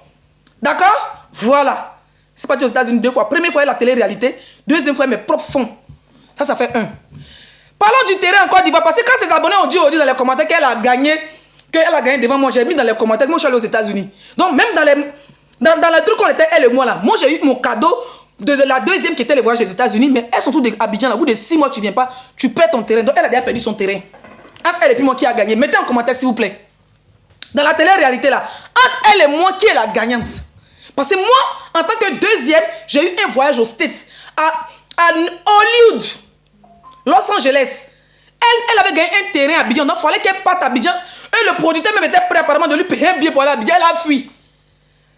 D'accord? Voilà. C'est pas dit aux États-Unis 2 fois. Première fois, la télé-réalité. Deuxième fois, mes propres fonds. Ça fait 1. Parlons du terrain en Côte d'Ivoire. Parce que quand ses abonnés ont dit dans les commentaires qu'elle a gagné devant moi, j'ai mis dans les commentaires que moi je suis allé aux États-Unis. Donc même dans le truc qu'on était, elle et moi là, moi j'ai eu mon cadeau de la deuxième qui était le voyage des États-Unis. Mais elles sont toutes d'Abidjan là. Au bout de 6 mois, tu viens pas, tu perds ton terrain. Donc elle a déjà perdu son terrain. Entre elle et puis moi qui a gagné. Mettez en commentaire s'il vous plaît. Dans la télé-réalité là, entre elle et moi qui est la gagnante. Parce que moi, en tant que deuxième, j'ai eu un voyage aux States, à Hollywood. Los Angeles. Elle avait gagné un terrain à Abidjan. Donc, il fallait qu'elle parte à Abidjan. Et le producteur même était prêt apparemment de lui payer un billet pour aller à Abidjan. Elle a fui.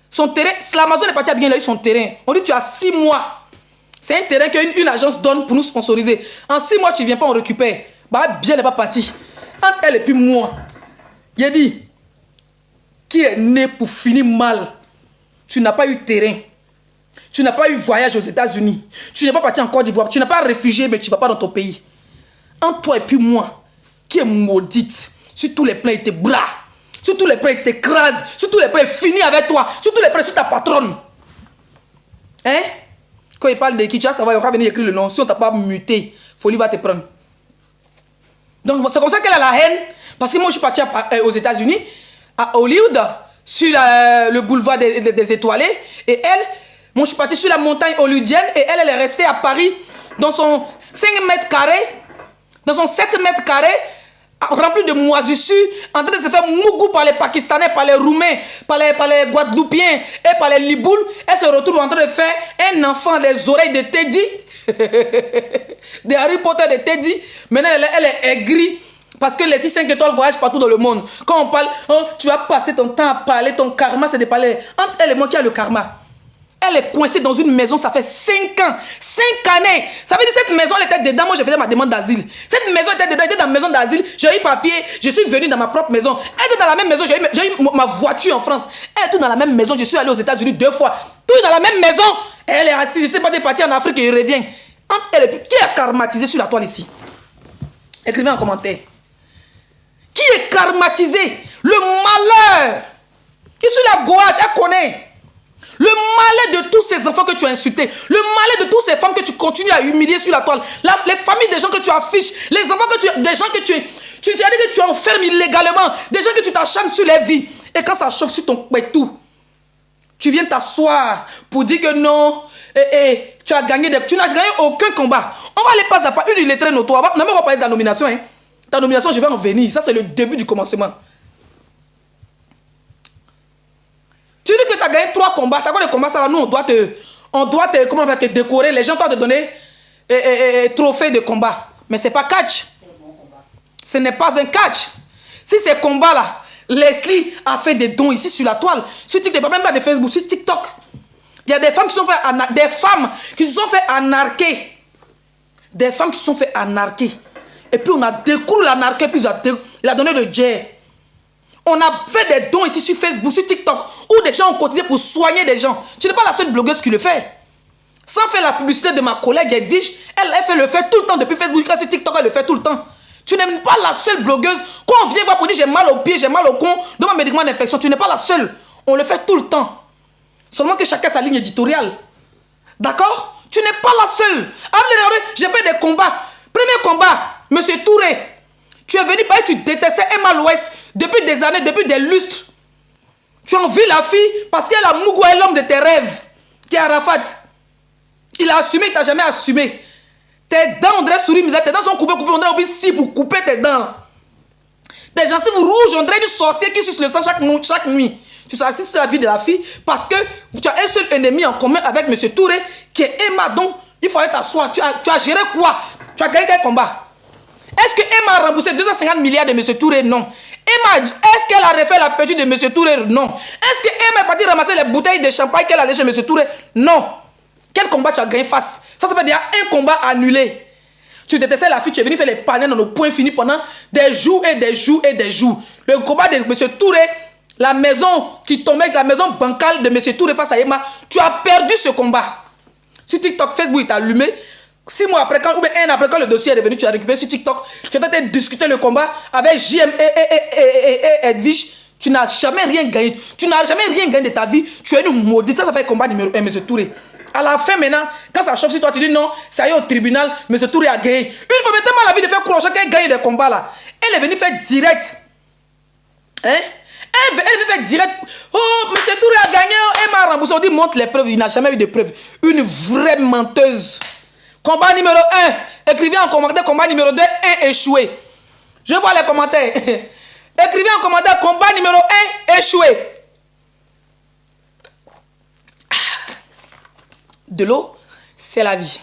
Son terrain, l'Amazon est parti à Abidjan, il a eu son terrain. On dit tu as 6 mois. C'est un terrain qu'une agence donne pour nous sponsoriser. En 6 mois, tu ne viens pas, on récupère. Bah, bien n'est pas parti. Entre elle et puis moi, il a dit, qui est né pour finir mal? Tu n'as pas eu terrain. Tu n'as pas eu voyage aux États-Unis. Tu n'es pas parti en Côte d'Ivoire. Tu n'es pas réfugié, mais tu ne vas pas dans ton pays. Entre toi et puis moi, qui est maudite, sur tous les plans, il te bras. Sur tous les plans, il t'écrase. Sur tous les plans, il finit avec toi. Sur tous les plans, sur ta patronne. Hein? Quand il parle de qui, tu vas savoir, il va venir écrire le nom. Si on ne t'a pas muté, Folie va te prendre. Donc, c'est comme ça qu'elle a la haine. Parce que moi, je suis parti aux États-Unis, à Hollywood, sur le boulevard des Étoilés. Et elle... Moi, je suis parti sur la montagne hollywoodienne et elle est restée à Paris dans son 5 mètres carrés, dans son 7 mètres carrés, rempli de moisissures, en train de se faire mougou par les Pakistanais, par les Roumains, par les Guadeloupéens et par les Libouls. Elle se retrouve en train de faire un enfant des oreilles de Teddy, de Harry Potter de Teddy. Maintenant, elle est aigrie. Parce que les 6-5 étoiles voyagent partout dans le monde. Quand on parle, oh, tu vas passer ton temps à parler, ton karma, c'est de parler. Entre elle et moi, qui a le karma? Elle est coincée dans une maison, ça fait 5 ans. 5 années. Ça veut dire que cette maison, elle était dedans. Moi, je faisais ma demande d'asile. Cette maison était dedans, elle était dans la maison d'asile. J'ai eu papier, je suis venu dans ma propre maison. Elle était dans la même maison, j'ai eu ma voiture en France. Elle est tout dans la même maison. Je suis allé aux États-Unis 2 fois. Tout dans la même maison. Elle est assise. Je sais pas, des parties en Afrique et il revient. Qui est karmatisé sur la toile ici? Écrivez en commentaire. Qui est karmatisé? Le malheur. Qui sur la Goate, elle connaît. Le malheur de tous ces enfants que tu as insultés. Le malheur de toutes ces femmes que tu continues à humilier sur la toile. Les familles des gens que tu affiches. Les enfants des gens que tu enfermes illégalement. Des gens que tu t'acharnes sur les vies. Et quand ça chauffe sur ton pétou, tu viens t'asseoir pour dire que non, tu as gagné tu n'as gagné aucun combat. On va aller pas à pas. Une il est très notoire. On va parler de ta nomination. Hein. Ta nomination, je vais en venir. Ça, c'est le début du commencement. Tu dis que tu as gagné 3 combats. C'est quoi le combat? Ça, là, nous, on doit te décorer. Les gens doivent te donner trophée de combat. Mais ce n'est pas catch. Ce n'est pas un catch. Si ces combats-là, Leslie a fait des dons ici sur la toile, sur TikTok, même pas de Facebook, sur TikTok. Il y a des femmes qui se sont fait anarquer. Des femmes qui se sont fait anarquer. Et puis on a découvert l'anarquer, puis il a donné le jet. On a fait des dons ici sur Facebook, sur TikTok, où des gens ont cotisé pour soigner des gens. Tu n'es pas la seule blogueuse qui le fait. Sans faire la publicité de ma collègue Edwige, elle fait le fait tout le temps depuis Facebook, quand c'est TikTok, elle le fait tout le temps. Tu n'es pas la seule blogueuse. Quand on vient voir pour dire j'ai mal au pied, j'ai mal au con, donne-moi un médicament d'infection, tu n'es pas la seule. On le fait tout le temps. Seulement que chacun a sa ligne éditoriale. D'accord? Tu n'es pas la seule. J'ai fait des combats. Premier combat, Monsieur Touré. Tu es venu parce que tu détestais Emma l'Ouest depuis des années, depuis des lustres. Tu envies la fille parce qu'elle a Mougou est l'homme de tes rêves, qui est Arafat. Il a assumé, il t'a jamais assumé. Tes dents, on dirait souris misère, tes dents sont coupées, on dirait si pour couper tes dents. Tes gencives rouges, on dirait une sorcière qui suce le sang chaque nuit. Tu seras assis sur la vie de la fille parce que tu as un seul ennemi en commun avec M. Touré, qui est Emma. Donc, il fallait t'asseoir. Tu as géré quoi? Tu as gagné quel combat? Est-ce que Emma a remboursé 250 milliards de M. Touré? Non. Emma, est-ce qu'elle a refait la petite de M. Touré? Non. Est-ce que Emma est partie ramasser les bouteilles de champagne qu'elle allait chez M. Touré? Non. Quel combat tu as gagné face? Ça veut dire un combat annulé. Tu détestais la fille, tu es venu faire les panels dans nos points finis pendant des jours et des jours et des jours. Le combat de M. Touré, la maison qui tombait, la maison bancale de M. Touré face à Emma, tu as perdu ce combat. Sur TikTok, Facebook, il t'a allumé. 6 mois après, ou bien 1 an après, quand le dossier est revenu, tu as récupéré sur TikTok, tu as peut-être discuté le combat avec JM et Edwige. Tu n'as jamais rien gagné. Tu n'as jamais rien gagné de ta vie. Tu es une maudite. Ça fait combat numéro 1, M. Touré. À la fin, maintenant, quand ça chauffe sur toi, tu dis non, ça y est au tribunal, M. Touré a gagné. Une fois, mais tellement la vie de faire croire qu'elle gagne des combats là. Elle est venue faire direct. Hein? Elle est venue faire direct. Oh, M. Touré a gagné. Elle m'a remboursé. On dit montre les preuves. Il n'a jamais eu de preuves. Une vraie menteuse. Combat numéro 1. Écrivez en commentaire combat numéro 2. 1 échoué. Je vois les commentaires. Écrivez en commentaire combat numéro 1 échoué. De l'eau, c'est la vie.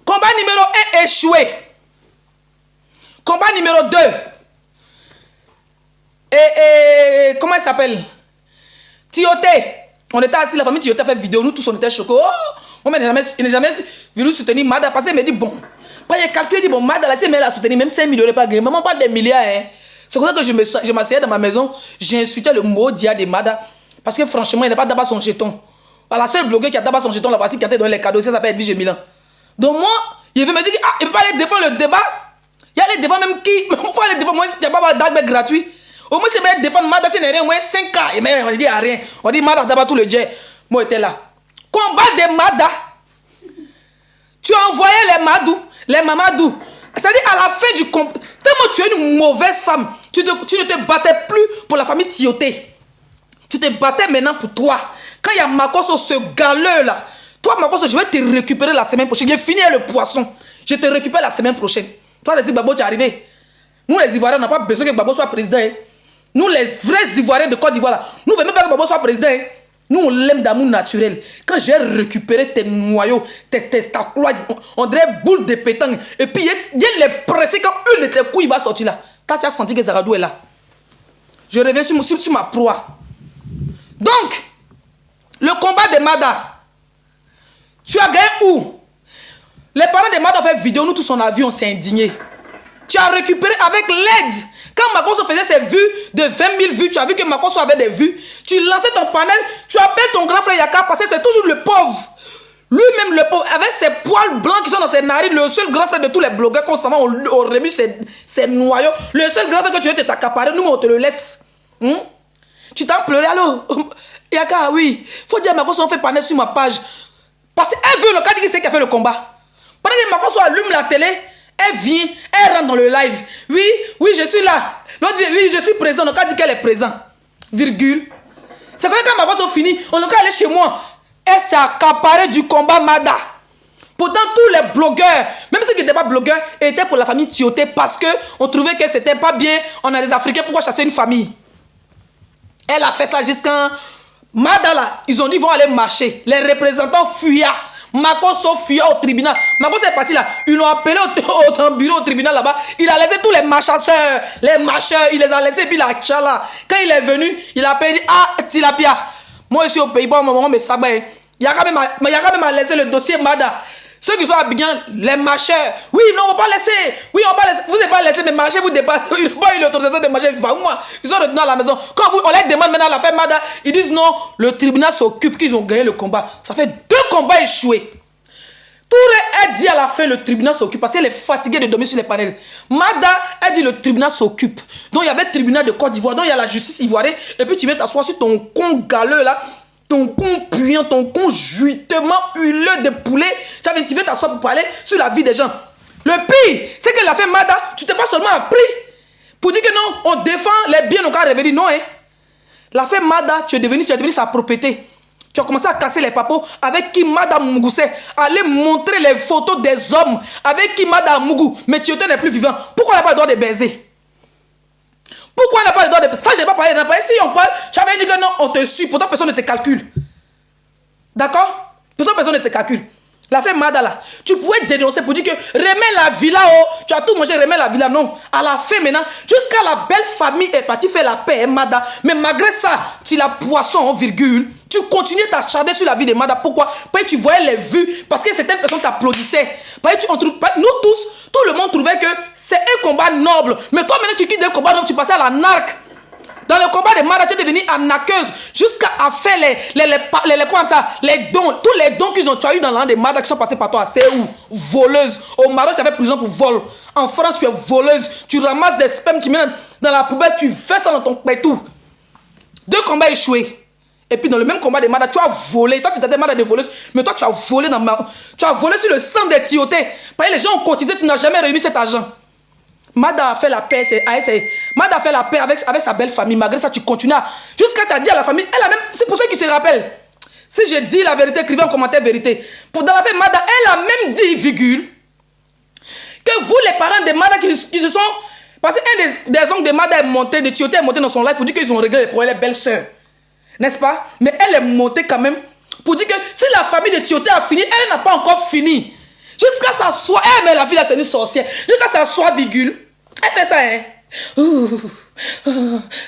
Combat numéro 1 échoué. Combat numéro 2. Comment il s'appelle? Tioté. On était assis, la famille Tioté a fait vidéo, nous tous on était choqués. Oh, moi, il n'est jamais venu soutenir Mada parce qu'il me dit bon. Quand il a calculé, il dit bon, Mada, là, si elle a soutenu, même 5 millions, il n'a pas gagné. Maman, pas des milliards. Hein. C'est comme ça que je m'asseyais dans ma maison, j'ai insulté le mot dia de Mada parce que franchement, il n'a pas d'abord son jeton. La seule blogueuse qui a d'abord son jeton là-bas, qui a donné les cadeaux, ça s'appelle Edwige Milan. Donc moi, il veut me dire qu'il ne peut pas aller défendre le débat. Il y a les défendre même qui. Il faut aller défendre, moi, si tu n'as pas d'argent gratuit. Au moins, c'est bien défendre Mada, c'est rien, au moins 5K. Et même, on dit à rien. On dit Mada d'abord tout le jet. Moi, j'étais là. Combat de Mada. Tu as envoyé les Mamadou. C'est-à-dire à la fin du combat, tellement tu es une mauvaise femme, tu ne te battais plus pour la famille Tioté. Tu te battais maintenant pour toi. Quand il y a Makosso, ce galeux là, toi Makosso, je vais te récupérer la semaine prochaine. J'ai fini le poisson. Je te récupère la semaine prochaine. Toi, les Babo, tu es arrivé. Nous, les Ivoiriens, on n'a pas besoin que Babo soit président. Hein. Nous, les vrais Ivoiriens de Côte d'Ivoire, là, nous ne voulons même pas que Babo soit président. Hein. Nous, on l'aime d'amour naturel. Quand j'ai récupéré tes noyaux, tes testaculoires, on dirait boule de pétanque. Et puis, il y a les pressés quand une de tes couilles va sortir là. Quand tu as senti que Zaradou est là. Je reviens sur ma proie. Donc, le combat de Mada, tu as gagné où? Les parents de Mada ont fait vidéo, nous tous on a vu, on s'est indignés. Tu as récupéré avec l'aide. Quand Makosso faisait ses vues de 20 000 vues, tu as vu que Makosso avait des vues. Tu lançais ton panel, tu appelles ton grand frère Yaka parce que c'est toujours le pauvre. Lui-même, le pauvre, avec ses poils blancs qui sont dans ses narines, le seul grand frère de tous les blogueurs constamment ont remis ses noyaux. Le seul grand frère que tu veux t'accaparer, nous on te le laisse. Tu t'en pleurais, allô? Yaka, oui. Faut dire à Makosso, on fait panel sur ma page. Parce qu'elle veut le cas qui c'est qui a fait le combat. Pendant que Makosso allume la télé, elle vient, elle rentre dans le live. Oui, je suis là. L'autre dit, oui, je suis présent. Donc, elle dit qu'elle est présente. Virgule. C'est quand Makosso finit, on a aller chez moi. Elle s'est accaparée du combat Mada. Pourtant, tous les blogueurs, même ceux qui n'étaient pas blogueurs, étaient pour la famille Tioté parce qu'on trouvait que c'était pas bien. On a des Africains, pourquoi chasser une famille? Elle a fait ça jusqu'à Mada là. Ils ont dit, ils vont aller marcher. Les représentants fuyaient. Makosso fuyait au tribunal. Makosso est parti là. Ils l'ont appelé au bureau au tribunal là-bas. Il a laissé tous les marchasseurs, les marcheurs, il les a laissés et puis la tchala. Quand il est venu, il a appelé, ah, Tilapia. Moi, je suis au Pays-Bas, maman me sabait. Yaka même a laissé le dossier Mada. Ceux qui sont à Bignan, les marcheurs. Oui, non, on va pas laisser. Oui, on va pas laisser. Vous n'avez pas laissé, mais marcher, vous dépassez. Ils n'ont pas eu l'autorisation de marcher. Moi, ils sont retenus à la maison. Quand on les demande maintenant à la fin Mada, ils disent non, le tribunal s'occupe qu'ils ont gagné le combat. Ça fait 2 combats échoués. Touré a dit à la fin, le tribunal s'occupe parce qu'elle est fatiguée de dormir sur les panels. Mada a dit le tribunal s'occupe. Donc il y avait le tribunal de Côte d'Ivoire, donc il y a la justice ivoirienne. Et puis tu viens t'asseoir sur ton con galeux là. Ton con puant, ton con juitement huileux de poulet. Tu veux t'asseoir pour parler sur la vie des gens. Le pire, c'est que la fin Mada, tu t'es pas seulement appris pour dire que non, on défend les biens, on va revenir. Non, hein. La fin Mada, tu es devenu sa propriété. Tu as commencé à casser les papos avec qui Mada Mugusé allait montrer les photos des hommes avec qui Mada Mugu. Mais tu n'est plus vivant. Pourquoi on n'a pas le droit de baiser? Pourquoi on n'a pas le droit de... Ça, je n'ai pas parlé. Si on parle, j'avais dit que non, on te suit. Pourtant, personne ne te calcule. D'accord? Pourtant, personne ne te calcule. La femme Mada là, tu pouvais dénoncer pour dire que remets la villa, oh, tu as tout mangé, remets la villa. Non. À la fin maintenant, jusqu'à la belle famille est partie faire la paix, Mada. Mais malgré ça, tu la poisson, virgule, Tu continuais t'acharner sur la vie de Mada. Pourquoi? Parce que tu voyais les vues. Parce que certaines personnes t'applaudissaient. Parce que nous tous, tout le monde trouvait que c'est un combat noble. Mais toi, maintenant, tu quittes un combat noble, tu passais à la narque. Dans le combat de Mada, tu es devenue arnaqueuse. Jusqu'à faire les dons. Tous les dons qu'ils ont eu dans l'an de Mada qui sont passés par toi. C'est où? Voleuse. Au Maroc, tu as fait prison pour vol. En France, tu es voleuse. Tu ramasses des spermes qui mènent dans la poubelle. Tu fais ça dans ton pétou. 2 combats échoués. Et puis dans le même combat de Mada, tu as volé. Toi, tu t'étais Mada de voleuse. Mais toi, tu as volé tu as volé sur le sang des Tiotés. Parce que les gens ont cotisé, tu n'as jamais réuni cet argent. Mada a fait la paix, Mada a fait la paix avec sa belle famille. Malgré ça, tu continues jusqu'à tu as dit à la famille, c'est pour ceux qui se rappellent. Si je dis la vérité, écrivez en commentaire vérité. Dans la fin, Mada, elle a même dit, virgule, que vous, les parents de Mada qui se sont... Parce qu'un des oncles de Mada est monté, de Tioté est monté dans son live pour dire qu'ils ont réglé pour les belles-sœurs. N'est-ce pas? Mais elle est montée quand même pour dire que si la famille de Tioté a fini, elle n'a pas encore fini. Jusqu'à ça soit... mais la fille là, c'est une sorcière. Jusqu'à ça soit, virgule. Elle fait ça, hein.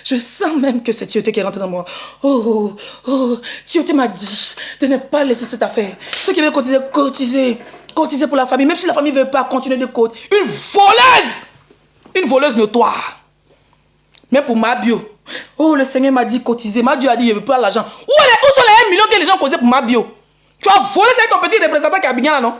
Je sens même que c'est Tioté qui est rentré dans moi. Tioté m'a dit de ne pas laisser cette affaire. Ceux qui veulent cotiser pour la famille, même si la famille ne veut pas continuer de cotiser. Une voleuse notoire. Même pour ma bio. Le Seigneur m'a dit cotiser. Ma bio a dit, je ne veux pas l'argent. Où sont les 1 million que les gens cotisaient pour ma bio? Tu as volé, c'est ton petit représentant qui a bien là, non?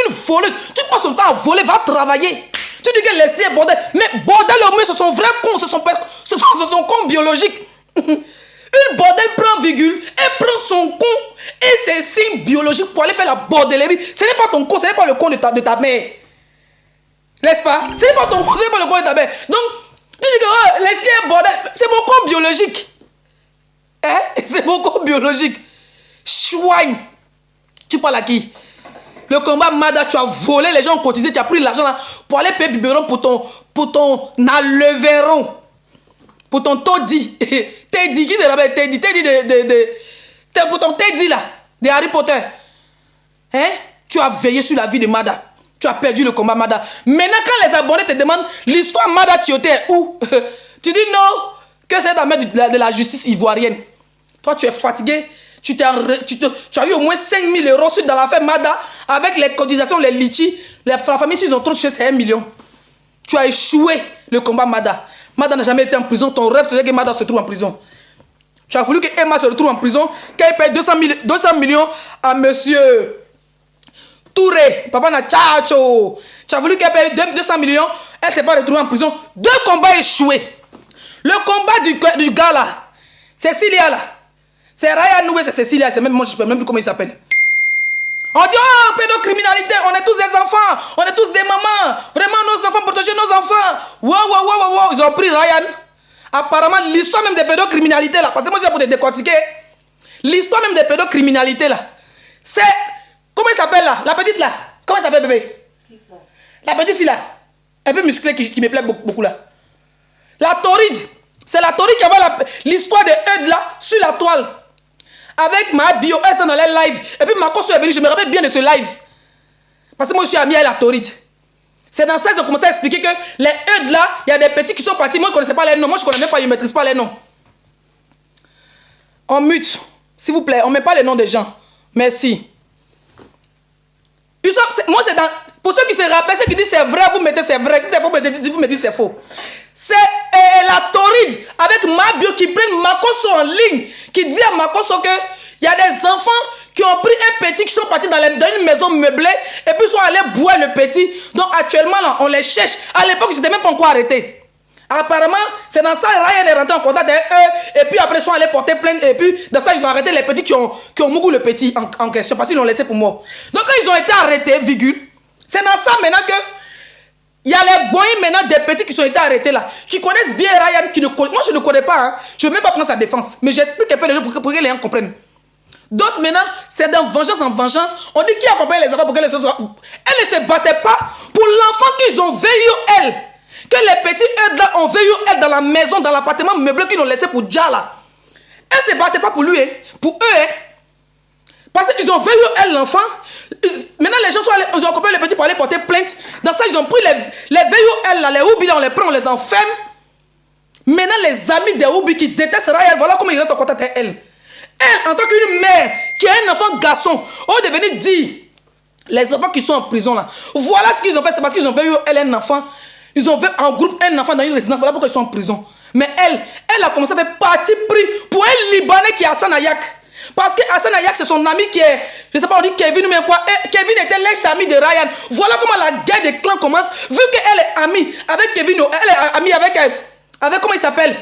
Une voleuse. Tu passes ton temps à voler, va travailler. Tu dis que les siens, bordel. Mais bordel, au moins, ce sont vrais cons, ce sont cons biologiques. Une bordel prend virgule, elle prend son con et ses signes biologiques pour aller faire la bordellerie. Ce n'est pas ton con, ce n'est pas le con de ta mère. N'est-ce pas? Ce n'est pas ton con, ce n'est pas le con de ta mère. Donc, tu dis que les siens, bordel, c'est mon con biologique. Hein? C'est mon con biologique. Chouagne. Tu parles à qui? Le combat Mada, tu as volé, les gens ont cotisé, tu as pris l'argent là pour aller payer biberon pour ton alevéron. Pour ton Toddy. Teddy, qui se rappelle Teddy? Pour ton Teddy là, de Harry Potter. Hein? Tu as veillé sur la vie de Mada. Tu as perdu le combat Mada. Maintenant, quand les abonnés te demandent l'histoire Mada Tioté est où? Tu dis non, que c'est la main de la justice ivoirienne. Toi, tu es fatigué. Tu as eu au moins 5 000 euros dans l'affaire Mada avec les cotisations, les litchis. La famille, s'ils ont trop touché, c'est 1 million. Tu as échoué le combat Mada. Mada n'a jamais été en prison. Ton rêve, c'est que Mada se trouve en prison. Tu as voulu que Emma se retrouve en prison, qu'elle paye 200 millions à monsieur Touré. Papa n'a tchacho. Tu as voulu qu'elle paye 200 millions, elle ne s'est pas retrouvée en prison. 2 combats échoués. Le combat du gars là, Cécilia là. C'est Ryan Noué, c'est Cécilia, c'est même moi, je ne sais même plus comment il s'appelle. On dit, pédocriminalité, on est tous des enfants, on est tous des mamans. Vraiment, nos enfants, protéger nos enfants. Wow, ils ont pris Ryan. Apparemment, l'histoire même des pédocriminalités là, parce que moi, c'est pour te décortiquer. L'histoire même des pédocriminalités là, c'est, comment il s'appelle là? La petite là, comment elle s'appelle bébé? La petite fille là, un peu musclée qui me plaît beaucoup là. La Tauride, c'est la Tauride qui avait l'histoire de Eud là, sur la toile. Avec ma bio, elle est dans les lives. Et puis ma course est venue, je me rappelle bien de ce live. Parce que moi je suis ami à la Tauride. C'est dans ça que j'ai commencé à expliquer que les Eud là, il y a des petits qui sont partis. Moi je ne connaissais pas les noms. Moi je ne connais même pas, je ne maîtrise pas les noms. On mute, s'il vous plaît, on ne met pas les noms des gens. Merci. Moi c'est dans. Pour ceux qui se rappellent, ceux qui disent c'est vrai, vous mettez c'est vrai. Si c'est faux, vous me dites c'est faux. C'est la Tauride avec ma bio qui prennent Makosso en ligne, qui dit à Makosso que il y a des enfants qui ont pris un petit, qui sont partis dans une maison meublée et puis sont allés boire le petit. Donc actuellement là, on les cherche. À l'époque, ils n'étaient même pas encore arrêtés. Apparemment, c'est dans ça Ryan est rentré en contact avec eux et puis après ils sont allés porter plainte et puis dans ça ils ont arrêté les petits qui ont mouru le petit en question parce qu'ils l'ont laissé pour mort. Donc quand ils ont été arrêtés, virgule, c'est dans ça maintenant que il y a les boys maintenant des petits qui ont été arrêtés là, qui connaissent bien Ryan, moi je ne connais pas, hein. Je ne vais même pas prendre sa défense, mais j'explique un peu les gens pour que les gens comprennent. D'autres maintenant, c'est dans vengeance en vengeance. On dit qui accompagne les enfants pour que les enfants soient... Elle ne se battait pas pour l'enfant qu'ils ont veillé elle. Que les petits aides là ont veillé elle dans la maison, dans l'appartement meublé qu'ils ont laissé pour Dja là. Elle ne se battait pas pour lui, hein. Pour eux. Hein. Parce qu'ils ont veillé elle l'enfant. Maintenant les gens sont allés, ils ont accompagné les petits pour aller porter plainte. Dans ça ils ont pris les veilleux elle là, les Oubi là, on les prend, on les enferme. Maintenant les amis des Oubi qui détestent Ryan, voilà comment ils rentrent en contact avec elle. elle, en tant qu'une mère qui a un enfant garçon, on est venu dire, les enfants qui sont en prison là, voilà ce qu'ils ont fait, c'est parce qu'ils ont vu elle un enfant, ils ont vu en groupe un enfant dans une résidence, voilà pourquoi ils sont en prison. Mais elle a commencé à faire partie pris pour un Libanais qui est Hassan Ayak. Parce que Hassan Ayak, c'est son ami qui est, je ne sais pas, on dit Kevin ou bien quoi. Et Kevin était l'ex-ami de Ryan. Voilà comment la guerre des clans commence. Vu qu'elle est amie avec Kevin, elle est amie avec comment il s'appelle,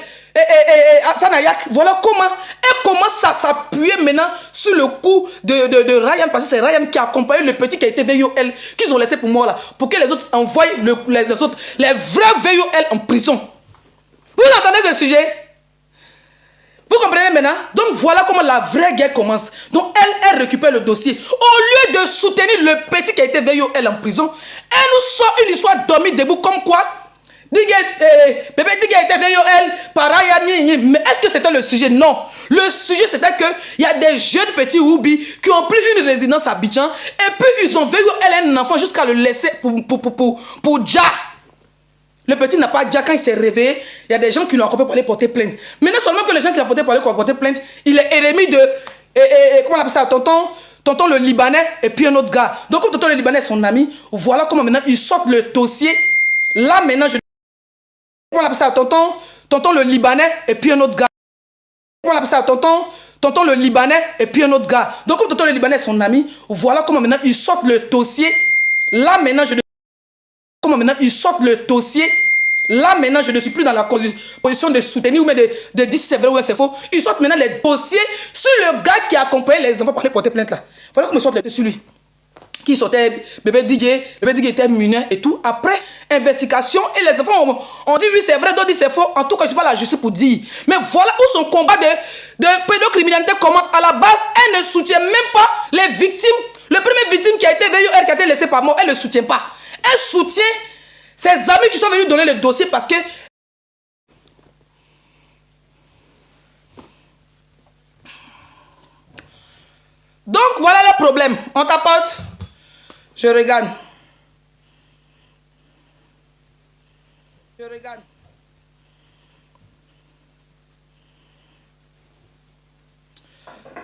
Hassan Ayak. Voilà comment elle commence à s'appuyer maintenant sur le coup de Ryan. Parce que c'est Ryan qui a accompagné le petit qui a été VIOL, qu'ils ont laissé pour moi là. Pour que les autres envoient les vrais VIOL en prison. Vous entendez ce sujet? Vous comprenez maintenant? Donc voilà comment la vraie guerre commence. Donc elle récupère le dossier. Au lieu de soutenir le petit qui a été veillé elle en prison, elle nous sort une histoire dormie debout comme quoi bébé dit qu'il a été veillé elle par Ryan. Mais est-ce que c'était le sujet? Non. Le sujet c'était que il y a des jeunes petits Woubi qui ont pris une résidence à Abidjan et puis ils ont veillé elle un enfant jusqu'à le laisser pour Dja. Le petit n'a pas déjà, quand il s'est réveillé, il y a des gens qui l'ont accompagné pour aller porter plainte. Maintenant seulement que les gens qui l'ont porté pour aller porter plainte, il est ennemi de, comment on appelle ça, tonton le Libanais et puis un autre gars. Donc comme tonton le Libanais est son ami, voilà comment maintenant ils sortent le dossier. Là maintenant, comment on appelle ça, tonton le Libanais et puis un autre gars. Comment on appelle ça, tonton le Libanais et puis un autre gars. Donc comme tonton le Libanais est son ami, voilà comment maintenant ils sortent le dossier. Là maintenant, comment maintenant ils sortent le dossier. Là maintenant je ne suis plus dans la position de soutenir ou même de dire si c'est vrai ou c'est faux. Ils sortent maintenant les dossiers sur le gars qui a accompagné les enfants pour aller porter plainte là. Voilà comment ils sortent les dossiers sur lui. Qui sortait bébé DJ était mineur et tout. Après investigation et les enfants ont dit oui c'est vrai, d'autres disent c'est faux. En tout cas je ne suis pas la justice pour dire. Mais voilà où son combat de pédocriminalité commence. À la base elle ne soutient même pas les victimes. Le premier victime qui a été veillé, elle qui a été laissée par mort, elle ne soutient pas. Elle soutient ses amis qui sont venus donner le dossier parce que donc voilà le problème. On t'apporte. Je regarde.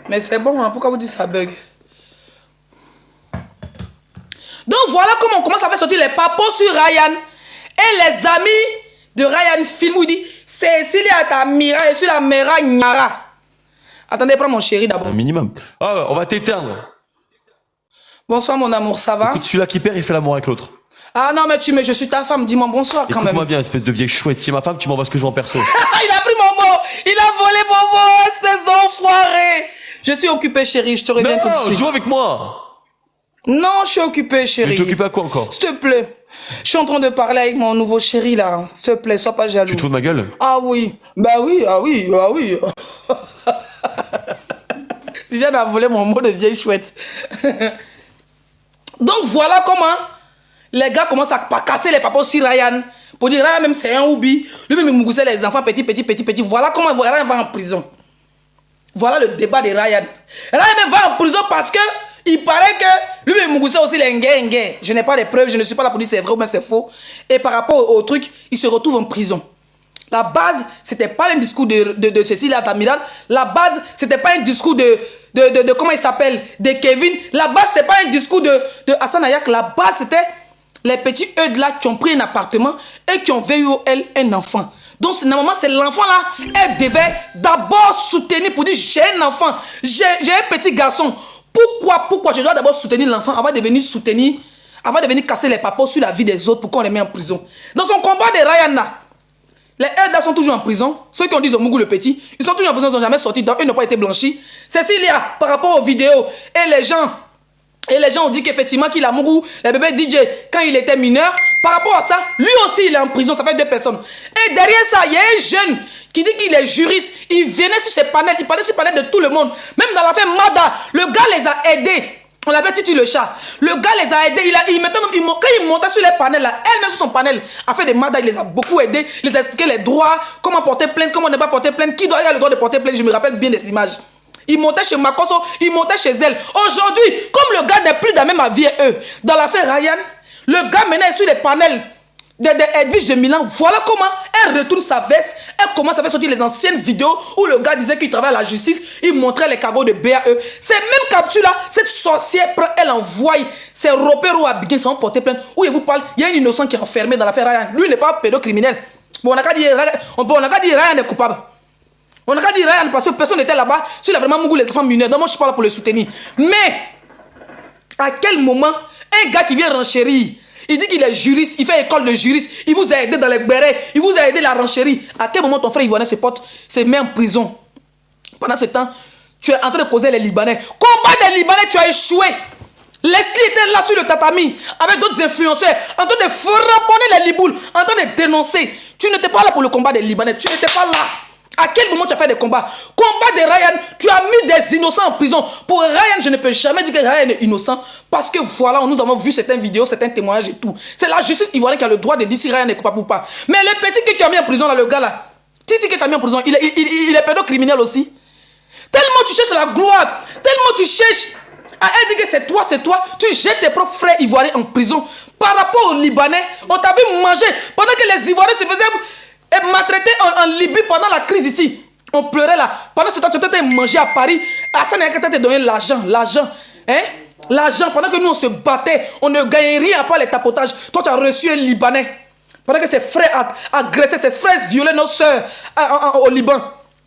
Mais c'est bon, hein? Pourquoi vous dites ça bug? Donc voilà comment on commence à faire sortir les papos sur Ryan. Et les amis de Ryan filment où il dit Cécilia Tamira et sur la Mera Nyara. Attendez, prends mon chéri d'abord. Un minimum. Ah, on va t'éteindre. Bonsoir mon amour, ça va? Écoute, celui-là qui perd, il fait l'amour avec l'autre. Ah non, mais je suis ta femme, dis-moi bonsoir quand même. Écoute-moi bien, espèce de vieille chouette. Si ma femme, tu m'envoies ce que je veux en perso. Il a pris mon mot. Il a volé mon mot, espèce d'enfoiré. Je suis occupé chérie, je te reviens tout de suite. Non, joue avec moi. Non, je suis occupé chérie. Mais tu t'occupes à quoi encore? S'il te plaît. Je suis en train de parler avec mon nouveau chéri là. S'il te plaît, sois pas jaloux. Tu te fous de ma gueule? Ah oui. Bah oui, ah oui, ah oui. Viviane a volé mon mot de vieille chouette. Donc voilà comment les gars commencent à casser les papos sur Ryan. Pour dire Ryan même c'est un oubi. Lui-même il mougoussait les enfants petit. Voilà comment Ryan va en prison. Voilà le débat de Ryan. Ryan va en prison parce que il paraît que lui-même il mougoussait aussi les ngue. Je n'ai pas les preuves, je ne suis pas là pour dire c'est vrai ou bien c'est faux. Et par rapport au truc, il se retrouve en prison. La base, c'était pas un discours de Cécilia Tamiral. La base, c'était pas un discours de comment il s'appelle, de Kevin. La base, c'était pas un discours de Hassan Ayak. La base, c'était les petits eux de là qui ont pris un appartement et qui ont veillé un enfant. Donc, normalement, c'est l'enfant là. Elle devait d'abord soutenir pour dire j'ai un enfant, j'ai un petit garçon. Pourquoi je dois d'abord soutenir l'enfant avant de venir casser les papos sur la vie des autres pour qu'on les mette en prison. Dans son combat de Ryan là, les Edda sont toujours en prison. Ceux qui ont dit Zomougou le petit, ils sont toujours en prison, ils n'ont jamais sorti, donc eux n'ont pas été blanchis. Cécilia, par rapport aux vidéos, et les gens ont dit qu'effectivement qu'il a Mougou, le bébé DJ, quand il était mineur, par rapport à ça, lui aussi il est en prison, ça fait 2 personnes. Et derrière ça, il y a un jeune qui dit qu'il est juriste, il venait sur ses panels, il parlait sur les panels de tout le monde. Même dans l'affaire Mada, le gars les a aidés. On l'avait tué le chat. Le gars les a aidés. Quand il montait sur les panels, là, elle-même sur son panel, a fait des mandats, il les a beaucoup aidés. Il les a expliqué les droits, comment porter plainte, comment ne pas porter plainte, qui doit avoir le droit de porter plainte. Je me rappelle bien des images. Il montait chez Makoso, il montait chez elle. Aujourd'hui, comme le gars n'est plus dans la même avis eux, dans l'affaire Ryan, le gars maintenant est sur les panels de Edwige de Milan, voilà comment elle retourne sa veste, elle commence à faire sortir les anciennes vidéos où le gars disait qu'il travaille à la justice, il montrait les cargos de BAE. Ces mêmes captures-là, cette sorcière prend, elle envoie ses repères ou Abidjan, ça va porter plainte. Où il vous parle, il y a un innocent qui est enfermé dans l'affaire Ryan. Lui, il n'est pas pédocriminel. Bon, on n'a qu'à dire Ryan est coupable. On n'a qu'à dire Ryan parce que personne n'était là-bas. S'il a vraiment mouru les enfants mineurs, donc moi je suis pas là pour le soutenir. Mais, à quel moment, un gars qui vient renchérir, il dit qu'il est juriste, il fait école de juriste, il vous a aidé dans les bérets, il vous a aidé la renchérie. À quel moment ton frère Ivoirien se met en prison? Pendant ce temps, tu es en train de causer les Libanais. Combat des Libanais, tu as échoué. Leslie était là sur le tatami, avec d'autres influenceurs, en train de frapponner les Libouls, en train de dénoncer. Tu n'étais pas là pour le combat des Libanais, tu n'étais pas là. À quel moment tu as fait des combats? Combat de Ryan, tu as mis des innocents en prison. Pour Ryan, je ne peux jamais dire que Ryan est innocent. Parce que voilà, nous avons vu certaines vidéos, certains témoignages et tout. C'est la justice ivoirienne qui a le droit de dire si Ryan est coupable ou pas. Mais le petit que tu as mis en prison, là, le gars là, Titi que tu as mis en prison, il est pédocriminel aussi. Tellement tu cherches la gloire, tellement tu cherches à elle dire que c'est toi, tu jettes tes propres frères ivoiriens en prison. Par rapport aux Libanais, on t'a vu manger pendant que les Ivoiriens se faisaient maltraités en Libye pendant la crise ici. On pleurait là. Pendant ce temps, tu étais mangé à Paris. Hassan Yakata t'a donné l'argent. Hein? L'argent. Pendant que nous, on se battait, on ne gagnait rien à part les tapotages. Toi, tu as reçu un Libanais. Pendant que ses frères agressaient, ses frères violaient nos soeurs au Liban.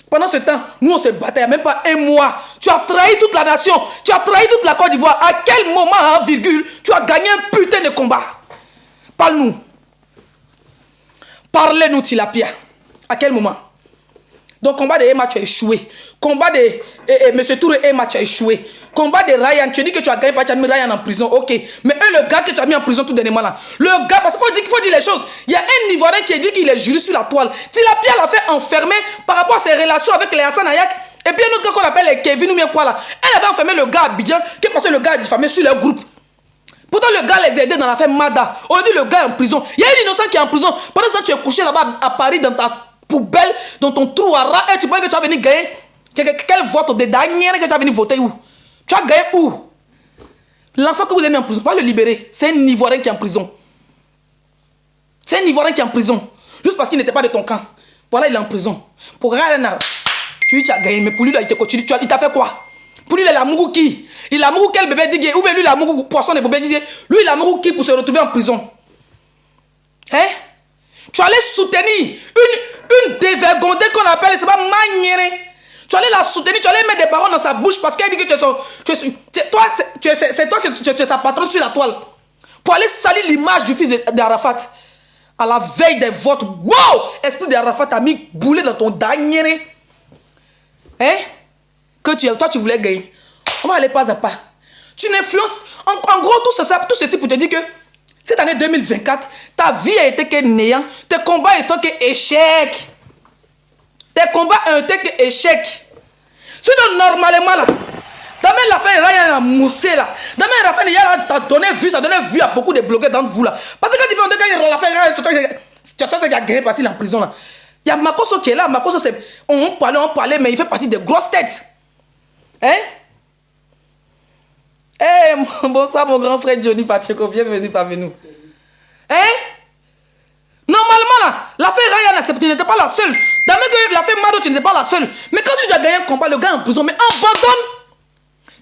Pendant ce temps, nous, on se battait. Il n'y a même pas un mois. Tu as trahi toute la nation. Tu as trahi toute la Côte d'Ivoire. À quel moment, hein, virgule, tu as gagné un putain de combat? Parle-nous. Parlez-nous, Tilapia. À quel moment? Donc, combat de Emma, tu as échoué. Combat de M. Touré Emma, tu as échoué. Combat de Ryan, tu dis que tu as gagné, tu as mis Ryan en prison. Ok. Mais le gars que tu as mis en prison tout dernièrement là, le gars, parce qu'il faut dire les choses. Il y a un Ivoirien qui a dit qu'il est juriste sur la toile. Tilapia l'a fait enfermer par rapport à ses relations avec les Hassan Ayak. Et puis un autre gars qu'on appelle les Kevin ou bien quoi là. Elle avait enfermé le gars à Abidjan, qui parce que le gars a diffamé sur leur groupe. Pourtant, le gars les a aidés dans l'affaire Mada. Aujourd'hui, le gars est en prison. Il y a un innocent qui est en prison. Pendant ce temps, tu es couché là-bas à Paris dans ta poubelle, dans ton trou à rat. Et tu penses que tu vas venir gagner quel vote de dernière que tu vas venir voter où? Tu as gagné où? L'enfant que vous avez mis en prison, pas le libérer. C'est un Ivoirien qui est en prison. C'est un Ivoirien qui est en prison. Juste parce qu'il n'était pas de ton camp. Voilà, il est en prison. Pour Ryan, tu as gagné. Mais pour lui, il t'a fait quoi? Pour lui, il a mouru qui? Il a mouru quel bébé digue? Ou bien lui, il a mouru poisson de bébé digue? Lui, il a mouru qui pour se retrouver en prison? Hein? Tu allais soutenir une dévergondée qu'on appelle, c'est pas manière. Tu allais la soutenir, tu allais mettre des paroles dans sa bouche parce qu'elle dit que c'est toi que tu es sa patronne sur la toile. Pour aller salir l'image du fils d'Arafat. À la veille des votes. Wow! Esprit d'Arafat a mis boulet dans ton dernier. Hein? Que toi tu voulais gagner. On va aller pas à pas. Tu n'influences. En gros, tout ceci pour te dire que cette année 2024, ta vie a été que néant. Tes combats étaient que échec. Tes combats ont été que échec. Sinon, normalement là, dans même la fin, Ryan a moussé là. Dans même la fin, il a donné vue, ça a donné vue à beaucoup de blogueurs d'entre vous là. Parce que quand tu fais la fin, tu as qui a gagné parce qu'il est en prison là. Il y a Makoso qui est là. Makoso, on parlait, mais il fait partie des grosses têtes. Hein? Eh, bonsoir mon grand frère Johnny Pacheco, bienvenue parmi nous. Hein? Normalement là, l'affaire Ryan, tu n'étais pas la seule. Dans même l'affaire Mado, tu n'étais pas la seule. Mais quand tu as gagné un combat, le gars en prison, mais abandonne.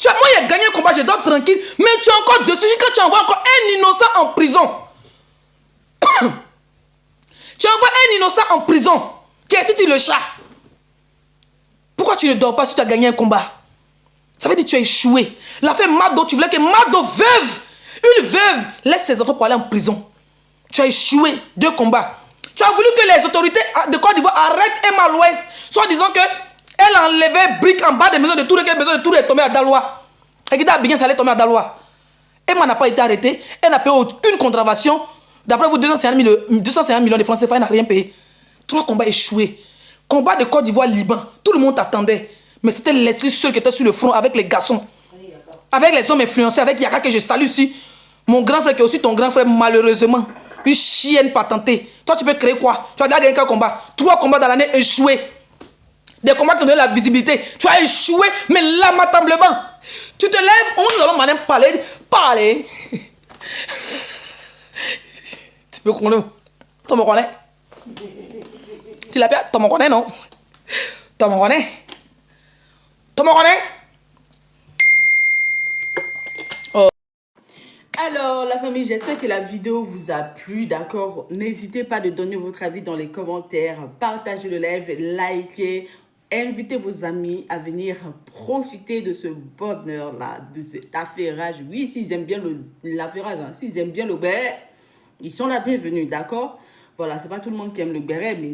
Moi, il a gagné un combat, je dors tranquille. Mais tu es encore dessus, quand tu envoies encore un innocent en prison. Tu envoies un innocent en prison. Qui a été le chat. Pourquoi tu ne dors pas si tu as gagné un combat? Ça veut dire que tu as échoué. L'affaire Mado, tu voulais que Mado, veuve, une veuve, laisse ses enfants pour aller en prison. Tu as échoué 2 combats. Tu as voulu que les autorités de Côte d'Ivoire arrêtent Emma Louès, soit disant que elle a enlevé briques en bas des maisons de Touré, que la maison de Touré est tombée à Daloa. Et qui t'a bien ça allait tomber à Daloa. Emma n'a pas été arrêtée, elle n'a payé aucune contravention. D'après vous, 251 millions de francs CFA, elle n'a rien payé. 3 combats échoués. Combat de Côte d'Ivoire-Liban. Tout le monde t'attendait. Mais c'était Leslie seul qui était sur le front avec les garçons. Avec les hommes influencés, avec Yaka que je salue ici. Mon grand frère qui est aussi ton grand frère, malheureusement. Une chienne patentée. Toi, tu peux créer quoi? Tu as déjà gagné quel combat? 3 combats dans l'année échoués. Des combats qui ont donné la visibilité. Tu as échoué, mais lamentablement. Tu te lèves, nous allons maintenant parler. Tu peux comprendre? Tu me connais? Tu l'appelles? Tu me connais, non? Tu me connais? Tu me connais? Alors, la famille, j'espère que la vidéo vous a plu, d'accord? N'hésitez pas de donner votre avis dans les commentaires, partagez le live, likez, invitez vos amis à venir profiter de ce bonheur-là, de cet affairage. Oui, s'ils aiment bien l'affairage, hein, s'ils aiment bien le béret, ils sont la bienvenue, d'accord? Voilà, c'est pas tout le monde qui aime le béret, mais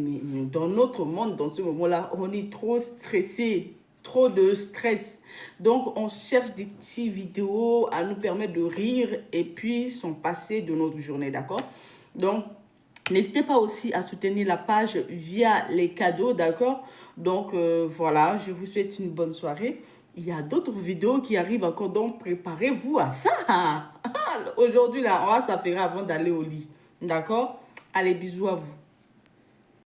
dans notre monde, dans ce moment-là, on est trop stressé. Trop de stress. Donc, on cherche des petites vidéos à nous permettre de rire et puis s'en passer de notre journée, d'accord? Donc, n'hésitez pas aussi à soutenir la page via les cadeaux, d'accord? Donc, voilà, je vous souhaite une bonne soirée. Il y a d'autres vidéos qui arrivent encore, donc préparez-vous à ça. Aujourd'hui, là, on va s'affairer avant d'aller au lit, d'accord? Allez, bisous à vous.